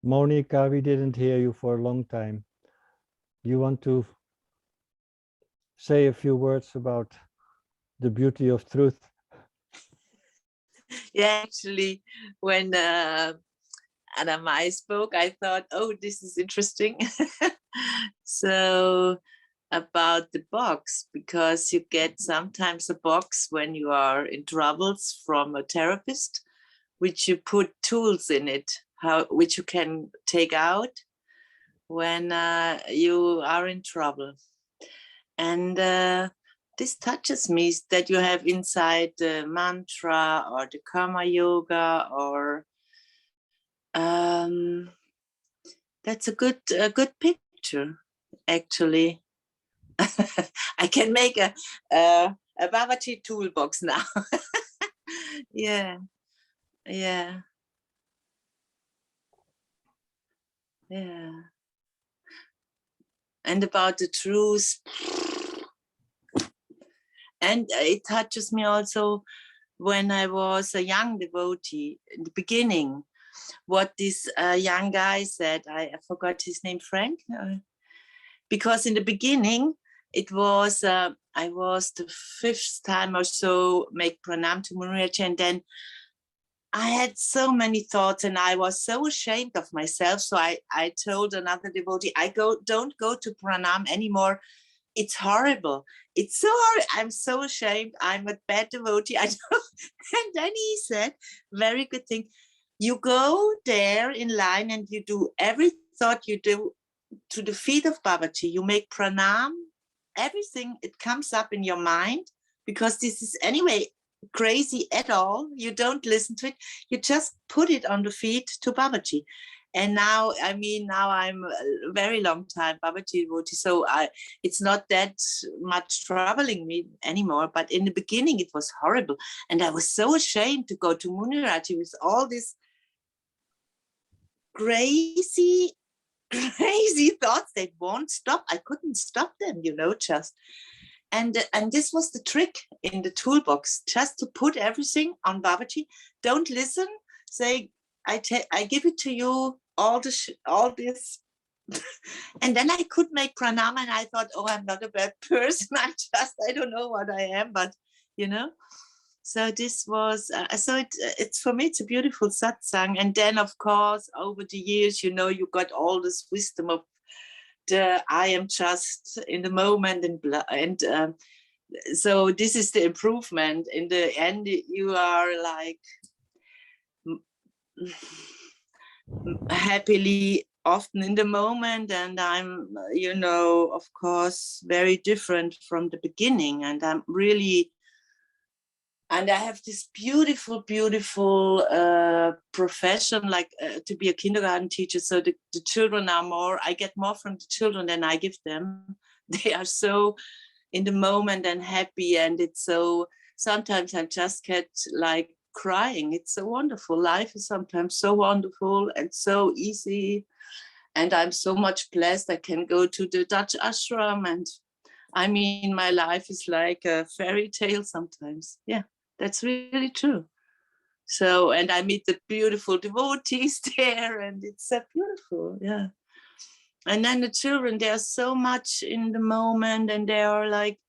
Monica, we didn't hear you for a long time. You want to say a few words about the beauty of truth? Yeah, actually, when Anamai spoke, I thought, oh, this is interesting. So about the box, because you get sometimes a box when you are in troubles from a therapist, which you put tools in it, which you can take out when you are in trouble. And this touches me, that you have inside the mantra or the karma yoga, or that's a good picture, actually. I can make a Babaji toolbox now. Yeah. And about the truth, and it touches me also when I was a young devotee in the beginning, what this young guy said. I forgot his name, Frank, because in the beginning it was I was the 5th time or so make pranam to Muniraji, and then I had so many thoughts and I was so ashamed of myself. So I told another devotee, don't go to pranam anymore. It's horrible. It's so horrible. I'm so ashamed. I'm a bad devotee. I don't. And then he said, very good thing. You go there in line and you do every thought you do to the feet of Babaji. You make pranam, everything, it comes up in your mind, because this is anyway crazy at all. You don't listen to it. You just put it on the feet to Babaji. And now, I mean, now I'm a very long time Babaji devotee, so it's not that much troubling me anymore. But in the beginning, it was horrible. And I was so ashamed to go to Muniraji with all this crazy thoughts. They won't stop. I couldn't stop them, just. And this was the trick in the toolbox, just to put everything on Babaji. Don't listen. Say, I give it to you, all this. And then I could make pranam, and I thought, oh, I'm not a bad person. I don't know what I am, but So this was, it's for me, it's a beautiful satsang. And then, of course, over the years, you got all this wisdom of I am just in the moment, and so this is the improvement. In the end, you are like happily often in the moment, and I'm of course very different from the beginning, and I'm really And I have this beautiful, beautiful profession, like to be a kindergarten teacher. So the children are more, I get more from the children than I give them. They are so in the moment and happy. And it's so, sometimes I just get like crying. It's so wonderful. Life is sometimes so wonderful and so easy. And I'm so much blessed. I can go to the Dutch ashram. And I mean, my life is like a fairy tale sometimes. Yeah. That's really true. So, and I meet the beautiful devotees there, and it's so beautiful, yeah. And then the children, they are so much in the moment, and they are like,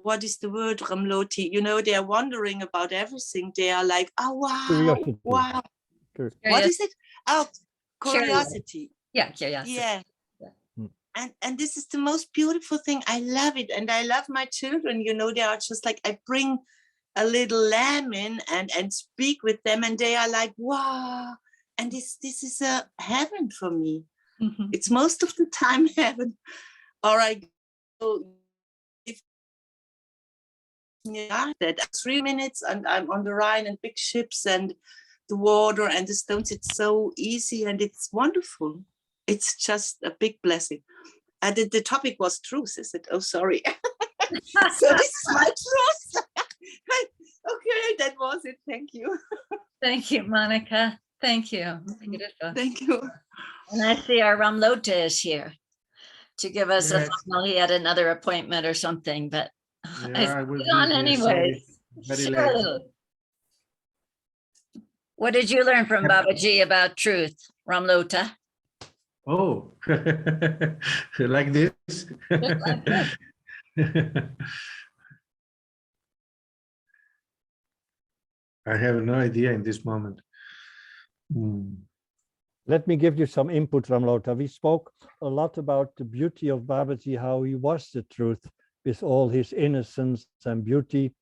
what is the word, Ramloti? You know, they are wondering about everything. They are like, oh, wow, Curiosity. wow. What is it? Oh, curiosity. Yeah, curiosity. Yeah. And this is the most beautiful thing. I love it. And I love my children. You know, they are just like, I bring a little lamb in and speak with them, and they are like, wow. And this is a heaven for me. It's most of the time heaven. Or I go, if that 3 minutes and I'm on the Rhine and big ships and the water and the stones. It's so easy and it's wonderful. It's just a big blessing. And the topic was truth, is it? Oh, sorry. So this is my truth. Okay, that was it. Thank you. Thank you, Monica. Thank you. Beautiful. Thank you. And I see our Ramlota is here to give us a Yes. final. He had another appointment or something, but Yeah, I will it's on be here, anyways. sorry. Very late. Sure. What did you learn from Babaji about truth, Ramlota? Oh, like this? Just like this. I have no idea in this moment. Let me give you some input, Ramlota. We spoke a lot about the beauty of Babaji, how he was the truth with all his innocence and beauty,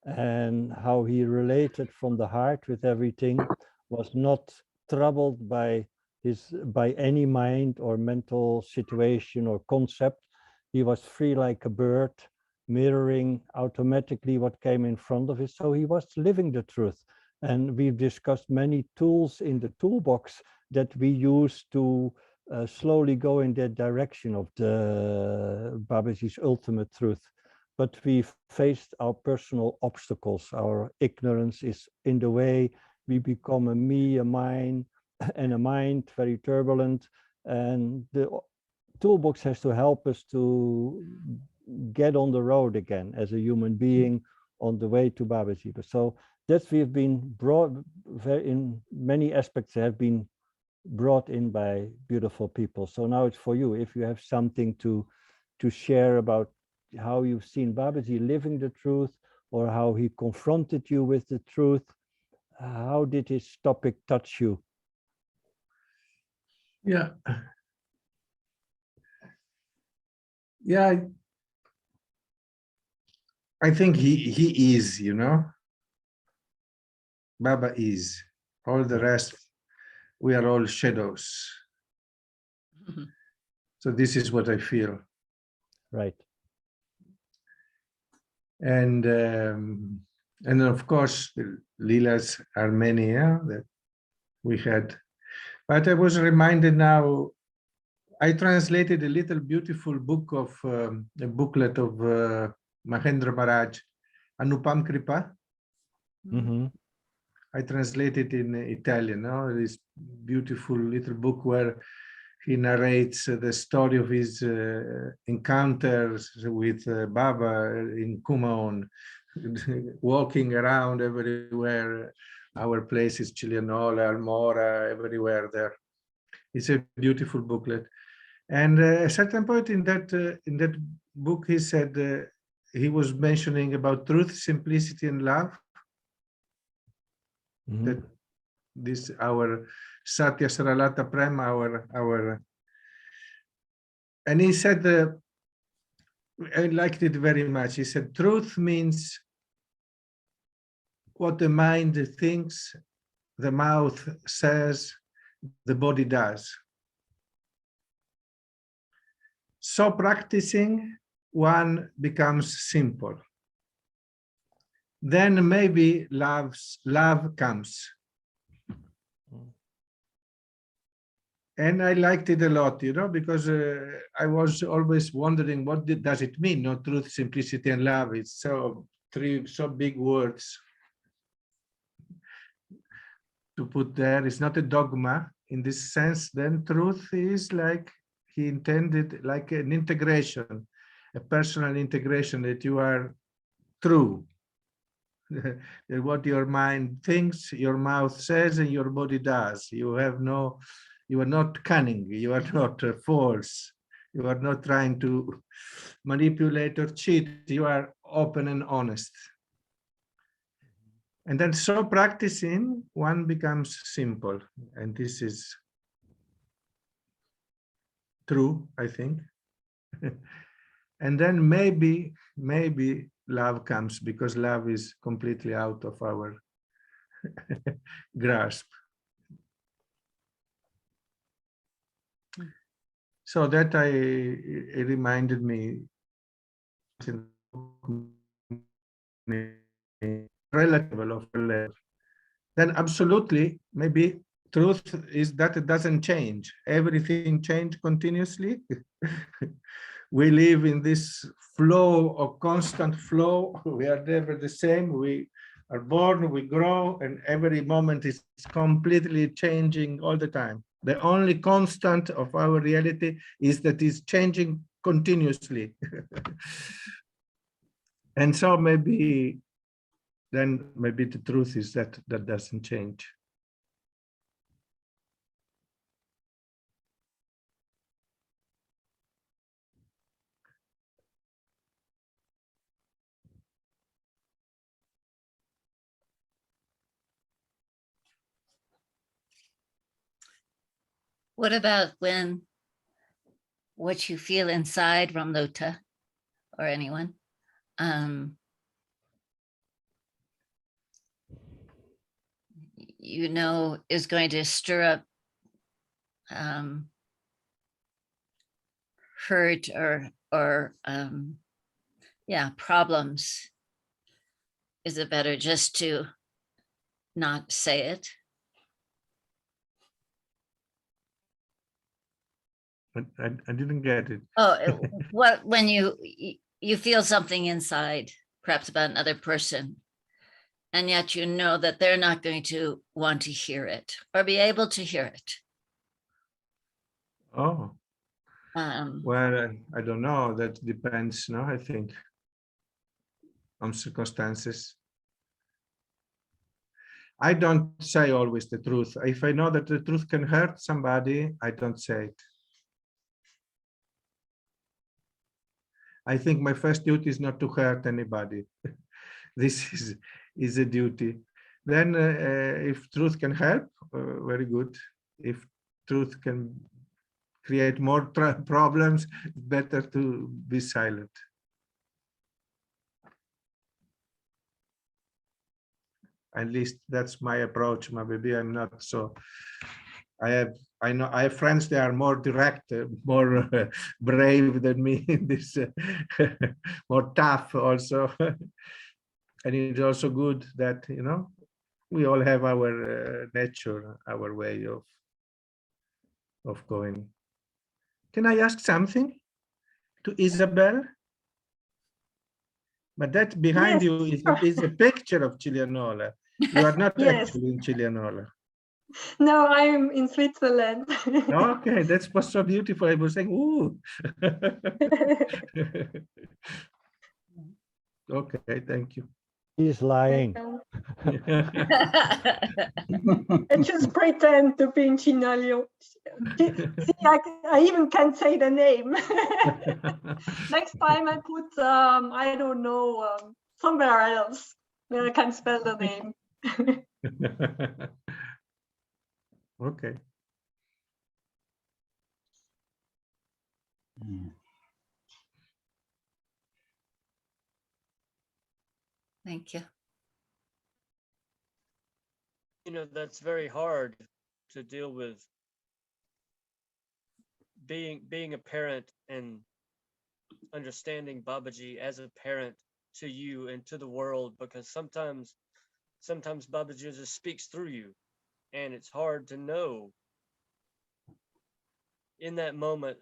and how he related from the heart with everything, was not troubled by any mind or mental situation or concept. He was free like a bird, mirroring automatically what came in front of it. So he was living the truth. And we've discussed many tools in the toolbox that we use to slowly go in that direction of the Babaji's ultimate truth. But we faced our personal obstacles. Our ignorance is in the way. We become a me, a mine, and a mind, very turbulent. And the toolbox has to help us to get on the road again as a human being on the way to Babaji. So that we've been brought in many aspects, have been brought in by beautiful people. So now it's for you. If you have something to share about how you've seen Babaji living the truth, or how he confronted you with the truth, how did his topic touch you? Yeah. Yeah, I think he is, you know. Baba is. All the rest, we are all shadows. So this is what I feel. Right. And of course, the Leelas are many, yeah, that we had. But I was reminded now, I translated a little beautiful book of, a booklet of Mahendra Maharaj, Anupam Kripa. Mm-hmm. I translated in Italian, no? This beautiful little book where he narrates the story of his encounters with Baba in Kumaon, walking around everywhere, our places, Chilianola, Almora, everywhere there. It's a beautiful booklet. And at a certain point in that book, he said, he was mentioning about truth, simplicity, and love. Mm-hmm. That this our Satya Saralata Prem, our and he said, I liked it very much. He said, truth means what the mind thinks, the mouth says, the body does. So practicing, one becomes simple. then maybe love comes. And I liked it a lot, you know, because I was always wondering what does it mean? No, truth, simplicity, and love. It's three so big words to put there. It's not a dogma in this sense. Then truth is like he intended, like an integration, a personal integration, that you are true. What your mind thinks, your mouth says, and your body does. You are not cunning, you are not false, you are not trying to manipulate or cheat, you are open and honest. And then so practicing, one becomes simple. And this is true, I think. And then maybe love comes, because love is completely out of our grasp. So that it reminded me relative of level. Then absolutely, maybe truth is that it doesn't change. Everything changes continuously. We live in this flow of constant flow. We are never the same. We are born, we grow, and every moment is completely changing all the time. The only constant of our reality is that it's changing continuously. And so maybe the truth is that doesn't change. What about when what you feel inside, Ramlota, or anyone, you know, is going to stir up hurt or yeah, problems? Is it better just to not say it? I didn't get it. Oh, what, when you feel something inside, perhaps about another person, and yet you know that they're not going to want to hear it or be able to hear it. Oh, well, I don't know. That depends, no, I think, on circumstances. I don't say always the truth. If I know that the truth can hurt somebody, I don't say it. I think my first duty is not to hurt anybody. This is a duty. Then if truth can help, very good. If truth can create more problems, better to be silent. At least that's my approach. Maybe I'm not so. I know I have friends that are more direct, more brave than me in this, more tough also. And it's also good that, you know, we all have our nature, our way of going. Can I ask something to Isabel? But that behind you is a picture of Chilianola. You are not actually in Chilianola. No, I'm in Switzerland. Okay, that's what's so beautiful. I was saying, ooh. Okay, thank you. He's lying. I just pretend to be in Chinalio. See, I even can't say the name. Next time I put, I don't know, somewhere else where I can spell the name. Okay. Thank you. You know, that's very hard to deal with, being a parent and understanding Babaji as a parent to you and to the world, because sometimes Babaji just speaks through you, and it's hard to know in that moment,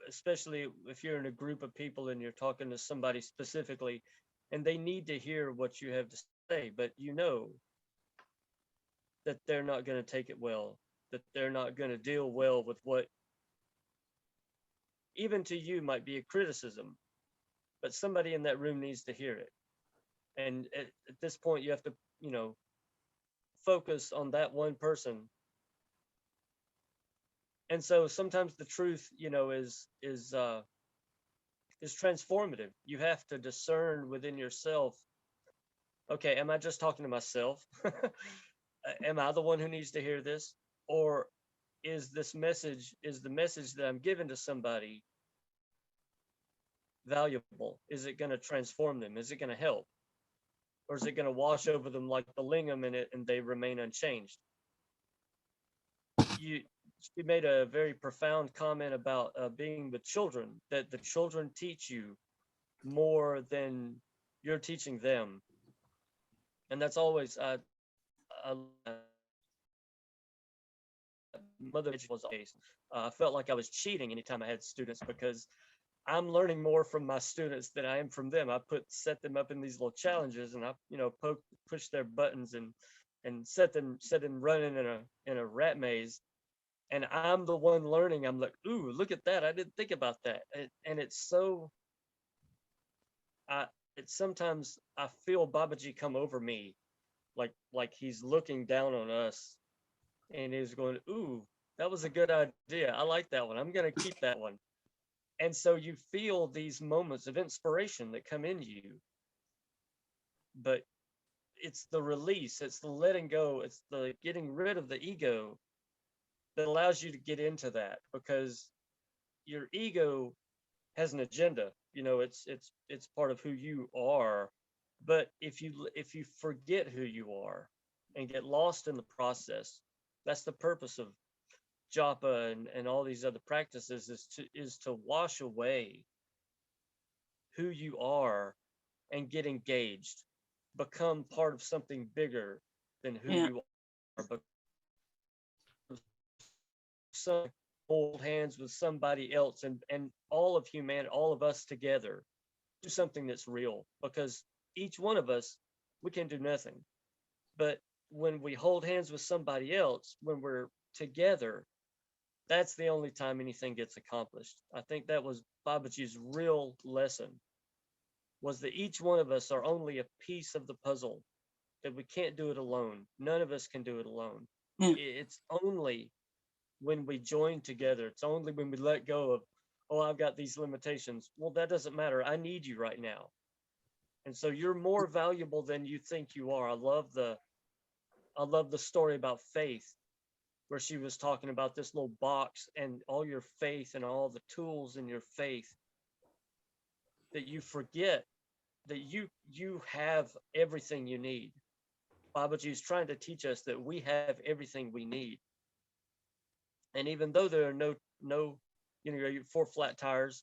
especially if you're in a group of people and you're talking to somebody specifically and they need to hear what you have to say, but you know that they're not going to take it well, that they're not going to deal well with what even to you might be a criticism, but somebody in that room needs to hear it. And at this point, you have to, you know, focus on that one person. And so sometimes the truth, you know, is transformative. You have to discern within yourself, okay, am I just talking to myself? Am I the one who needs to hear this? Or is the message that I'm giving to somebody valuable? Is it going to transform them? Is it going to help? Or is it going to wash over them like the lingam in it and they remain unchanged? You made a very profound comment about being with children, that the children teach you more than you're teaching them. And that's always, mother was always, I felt like I was cheating anytime I had students, because I'm learning more from my students than I am from them. I set them up in these little challenges, and I, you know, push their buttons and set them running in a rat maze. And I'm the one learning. I'm like, ooh, look at that. I didn't think about that. And it's so, sometimes I feel Babaji come over me, like he's looking down on us, and he's going, ooh, that was a good idea. I like that one. I'm going to keep that one. And so you feel these moments of inspiration that come in you, but it's the release, it's the letting go, it's the getting rid of the ego that allows you to get into that, because your ego has an agenda. You know, it's part of who you are. But if you forget who you are and get lost in the process, that's the purpose of japa and all these other practices, is to wash away who you are and get engaged, become part of something bigger than who you are. But hold hands with somebody else, and all of humanity, all of us together, do something that's real, because each one of us, we can do nothing. But when we hold hands with somebody else, when we're together, that's the only time anything gets accomplished. I think that was Babaji's real lesson, was that each one of us are only a piece of the puzzle, that we can't do it alone. None of us can do it alone. It's only when we join together, it's only when we let go of, oh, I've got these limitations. Well, that doesn't matter. I need you right now. And so you're more valuable than you think you are. I love the story about faith, where she was talking about this little box and all your faith and all the tools in your faith, that you forget that you have everything you need. Babaji is trying to teach us that we have everything we need. And even though there are no, you know, 4 flat tires,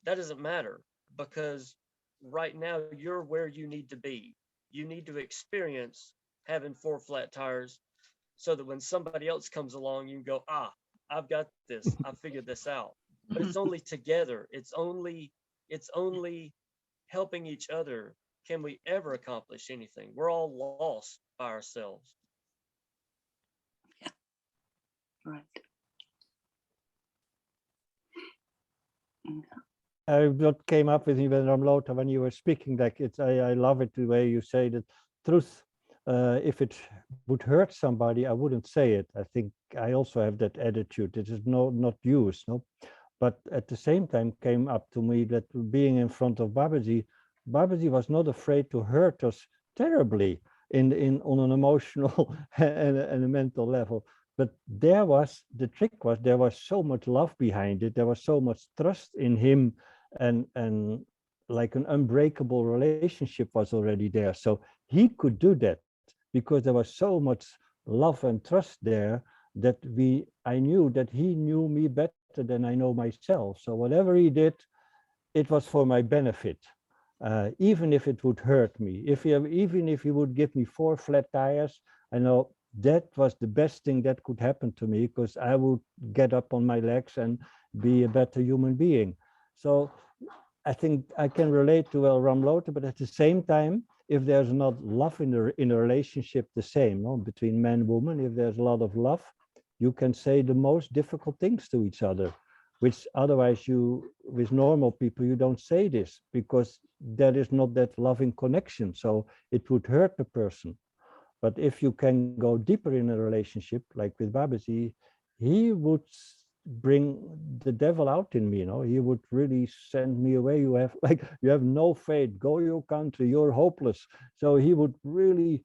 that doesn't matter, because right now you're where you need to be. You need to experience having 4 flat tires, so that when somebody else comes along, you can go, I've got this, I figured this out. But it's only together, it's only helping each other can we ever accomplish anything. We're all lost by ourselves. Right. What came up with me when Ramlota, when you were speaking, like I love it the way you say that truth. If it would hurt somebody, I wouldn't say it. I think I also have that attitude. It is not used, no. But at the same time, came up to me that being in front of Babaji was not afraid to hurt us terribly on an emotional and a mental level. But the trick was there was so much love behind it. There was so much trust in him, and like an unbreakable relationship was already there. So he could do that because there was so much love and trust there, that I knew that he knew me better than I know myself. So whatever he did, it was for my benefit. even if it would hurt me. Even if he would give me 4 flat tires, I know that was the best thing that could happen to me, because I would get up on my legs and be a better human being. So I think I can relate to Ramlota, but at the same time, if there's not love in a relationship, the same, no? Between man and woman, if there's a lot of love, you can say the most difficult things to each other, which otherwise with normal people, you don't say this, because there is not that loving connection. So it would hurt the person. But if you can go deeper in a relationship, like with Babaji, he would bring the devil out in me, you know. He would really send me away. You have no faith, go your country, you're hopeless. So he would really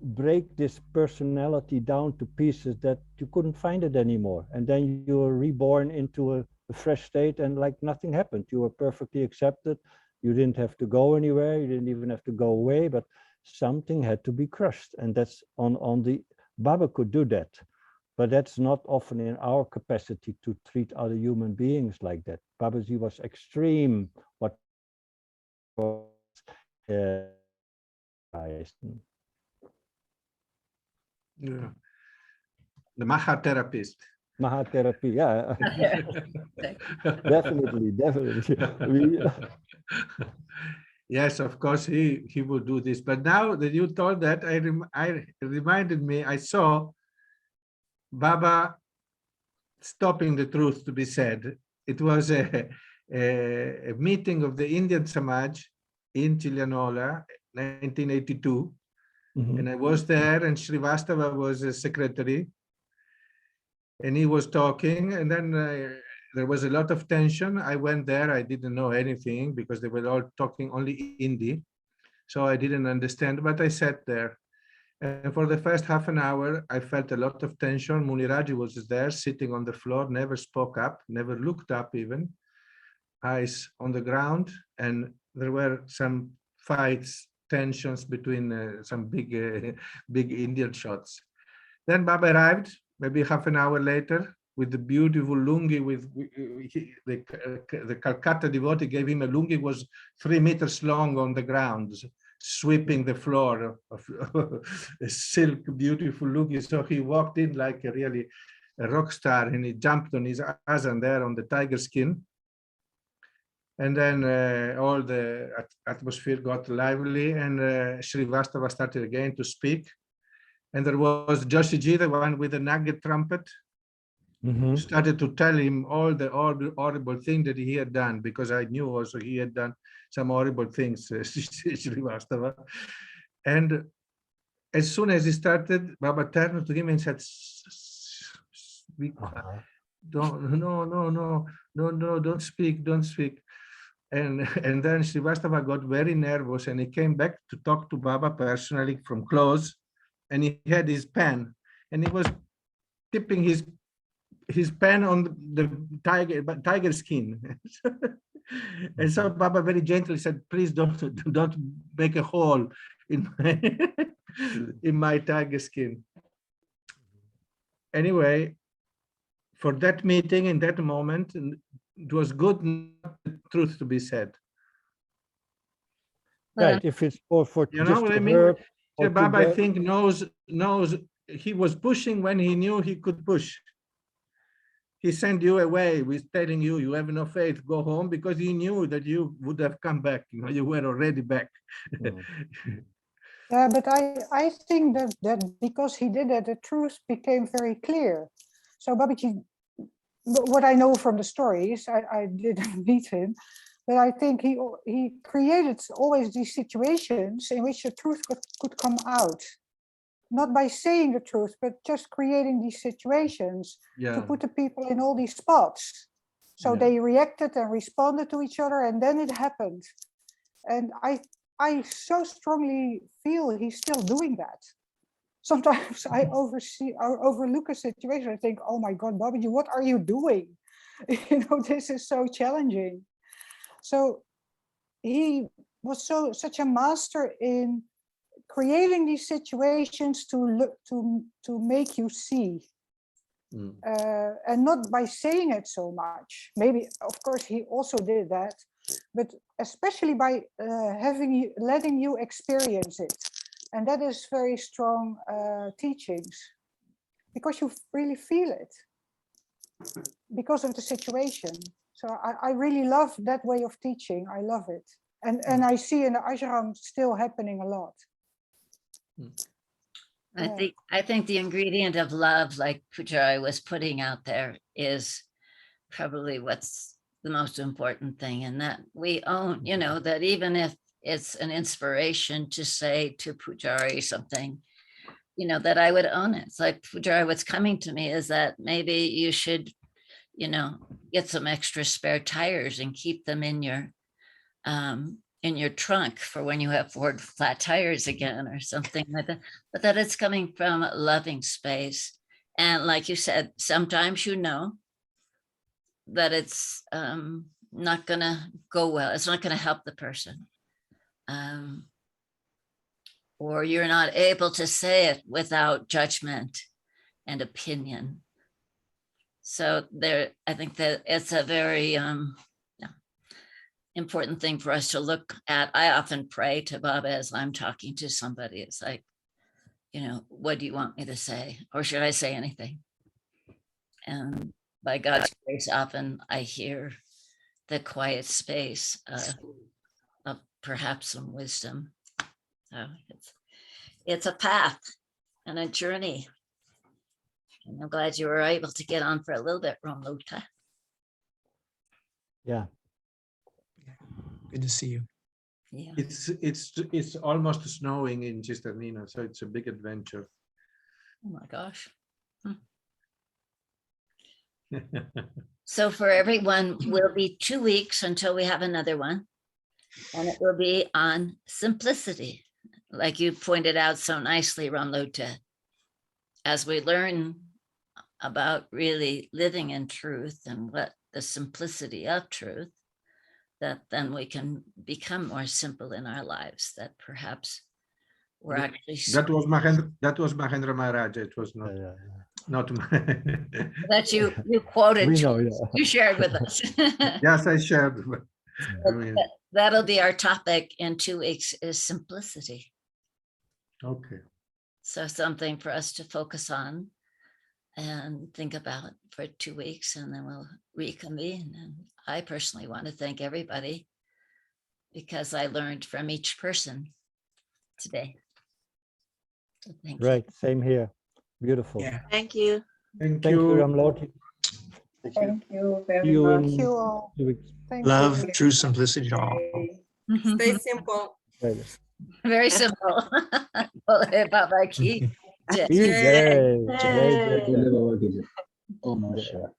break this personality down to pieces that you couldn't find it anymore. And then you were reborn into a fresh state, and like nothing happened. You were perfectly accepted. You didn't have to go anywhere. You didn't even have to go away, but something had to be crushed. And that's on the Baba could do that. But that's not often in our capacity to treat other human beings like that. Babaji was extreme. What Yeah. The Maha therapist. Maha therapy, yeah. definitely. Yes, of course, he would do this. But now that you told that, I reminded me, I saw Baba stopping the truth to be said. It was a meeting of the Indian Samaj in Chilianola, 1982. And I was there, and Srivastava was a secretary, and he was talking, and then there was a lot of tension. I went there, I didn't know anything because they were all talking only Hindi. So I didn't understand, but I sat there. And for the first half an hour, I felt a lot of tension. Muniraji was there sitting on the floor, never spoke up, never looked up even, eyes on the ground. And there were some fights, tensions between some big Indian shots. Then Baba arrived, maybe half an hour later, with the beautiful lungi. The Calcutta devotee gave him a lungi, was 3 meters long on the ground, sweeping the floor of a silk, beautiful lungi. So he walked in like a rock star, and he jumped on his azan there on the tiger skin. And then all the atmosphere got lively, and Srivastava started again to speak. And there was Joshiji, the one with the nugget trumpet, who started to tell him all the horrible thing that he had done, because I knew also he had done some horrible things, Srivastava. And as soon as he started, Baba turned to him and said, don't speak. And then Srivastava got very nervous, and he came back to talk to Baba personally from close, and he had his pen, and he was tipping his pen on the tiger skin. And so Baba very gently said, please don't make a hole in my tiger skin. Anyway, for that meeting, in that moment, it was good not the truth to be said. Right, if it's for you know what I mean? So Baba, I think, knows he was pushing when he knew he could push. He sent you away with telling you, you have no faith, go home, because he knew that you would have come back. You know, you were already back. Yeah, but I think that because he did that, the truth became very clear. So Babaji, what I know from the stories, I didn't meet him, but I think he created always these situations in which the truth could come out. Not by saying the truth, but just creating these situations to put the people in all these spots. So they reacted and responded to each other, and then it happened. And I so strongly feel he's still doing that. Sometimes I overlook a situation. I think, oh my God, Babaji, what are you doing? You know, this is so challenging. So he was such a master in creating these situations to make you see, and not by saying it so much. Maybe, of course, he also did that, but especially by letting you experience it. And that is very strong teachings, because you really feel it because of the situation. So I really love that way of teaching. I love it. And I see in the ashram still happening a lot. I think the ingredient of love, like Pujari was putting out there, is probably what's the most important thing, and that we own, you know, that even if it's an inspiration to say to Pujari something, you know, that I would own it. It's like, Pujari, what's coming to me is that maybe you should, you know, get some extra spare tires and keep them in your trunk for when you have 4 flat tires again or something like that, but that it's coming from a loving space. And like you said, sometimes you know that it's not gonna go well. It's not gonna help the person. Or you're not able to say it without judgment and opinion. So there, I think that it's a very important thing for us to look at. I often pray to Baba as I'm talking to somebody. It's like, you know, what do you want me to say? Or should I say anything? And by God's grace, often I hear the quiet space of perhaps some wisdom. So it's a path and a journey. And I'm glad you were able to get on for a little bit, Ramlota. Yeah. Good to see you. Yeah. It's almost snowing in Cisternino, so it's a big adventure. Oh my gosh. So for everyone, will be 2 weeks until we have another one. And it will be on simplicity, like you pointed out so nicely, Ramlota. As we learn about really living in truth and what the simplicity of truth, that then we can become more simple in our lives, that perhaps we're actually... That was Mahendra Maharaj. It was not, not my... That you quoted, We know, you shared with us. Yes, I shared. That'll be our topic in 2 weeks, is simplicity. Okay. So something for us to focus on and think about for 2 weeks, and then we'll reconvene. And I personally want to thank everybody, because I learned from each person today. So thank Right, same here. Beautiful. Yeah. Thank you. Thank you, Ramlota. Thank you very See you much. in Thank you all. 2 weeks. Love, true simplicity to all. Stay simple. Right. Very simple. Babaji. Jai, Jai Baba Ki Jai. Oh, no, Jai. sure.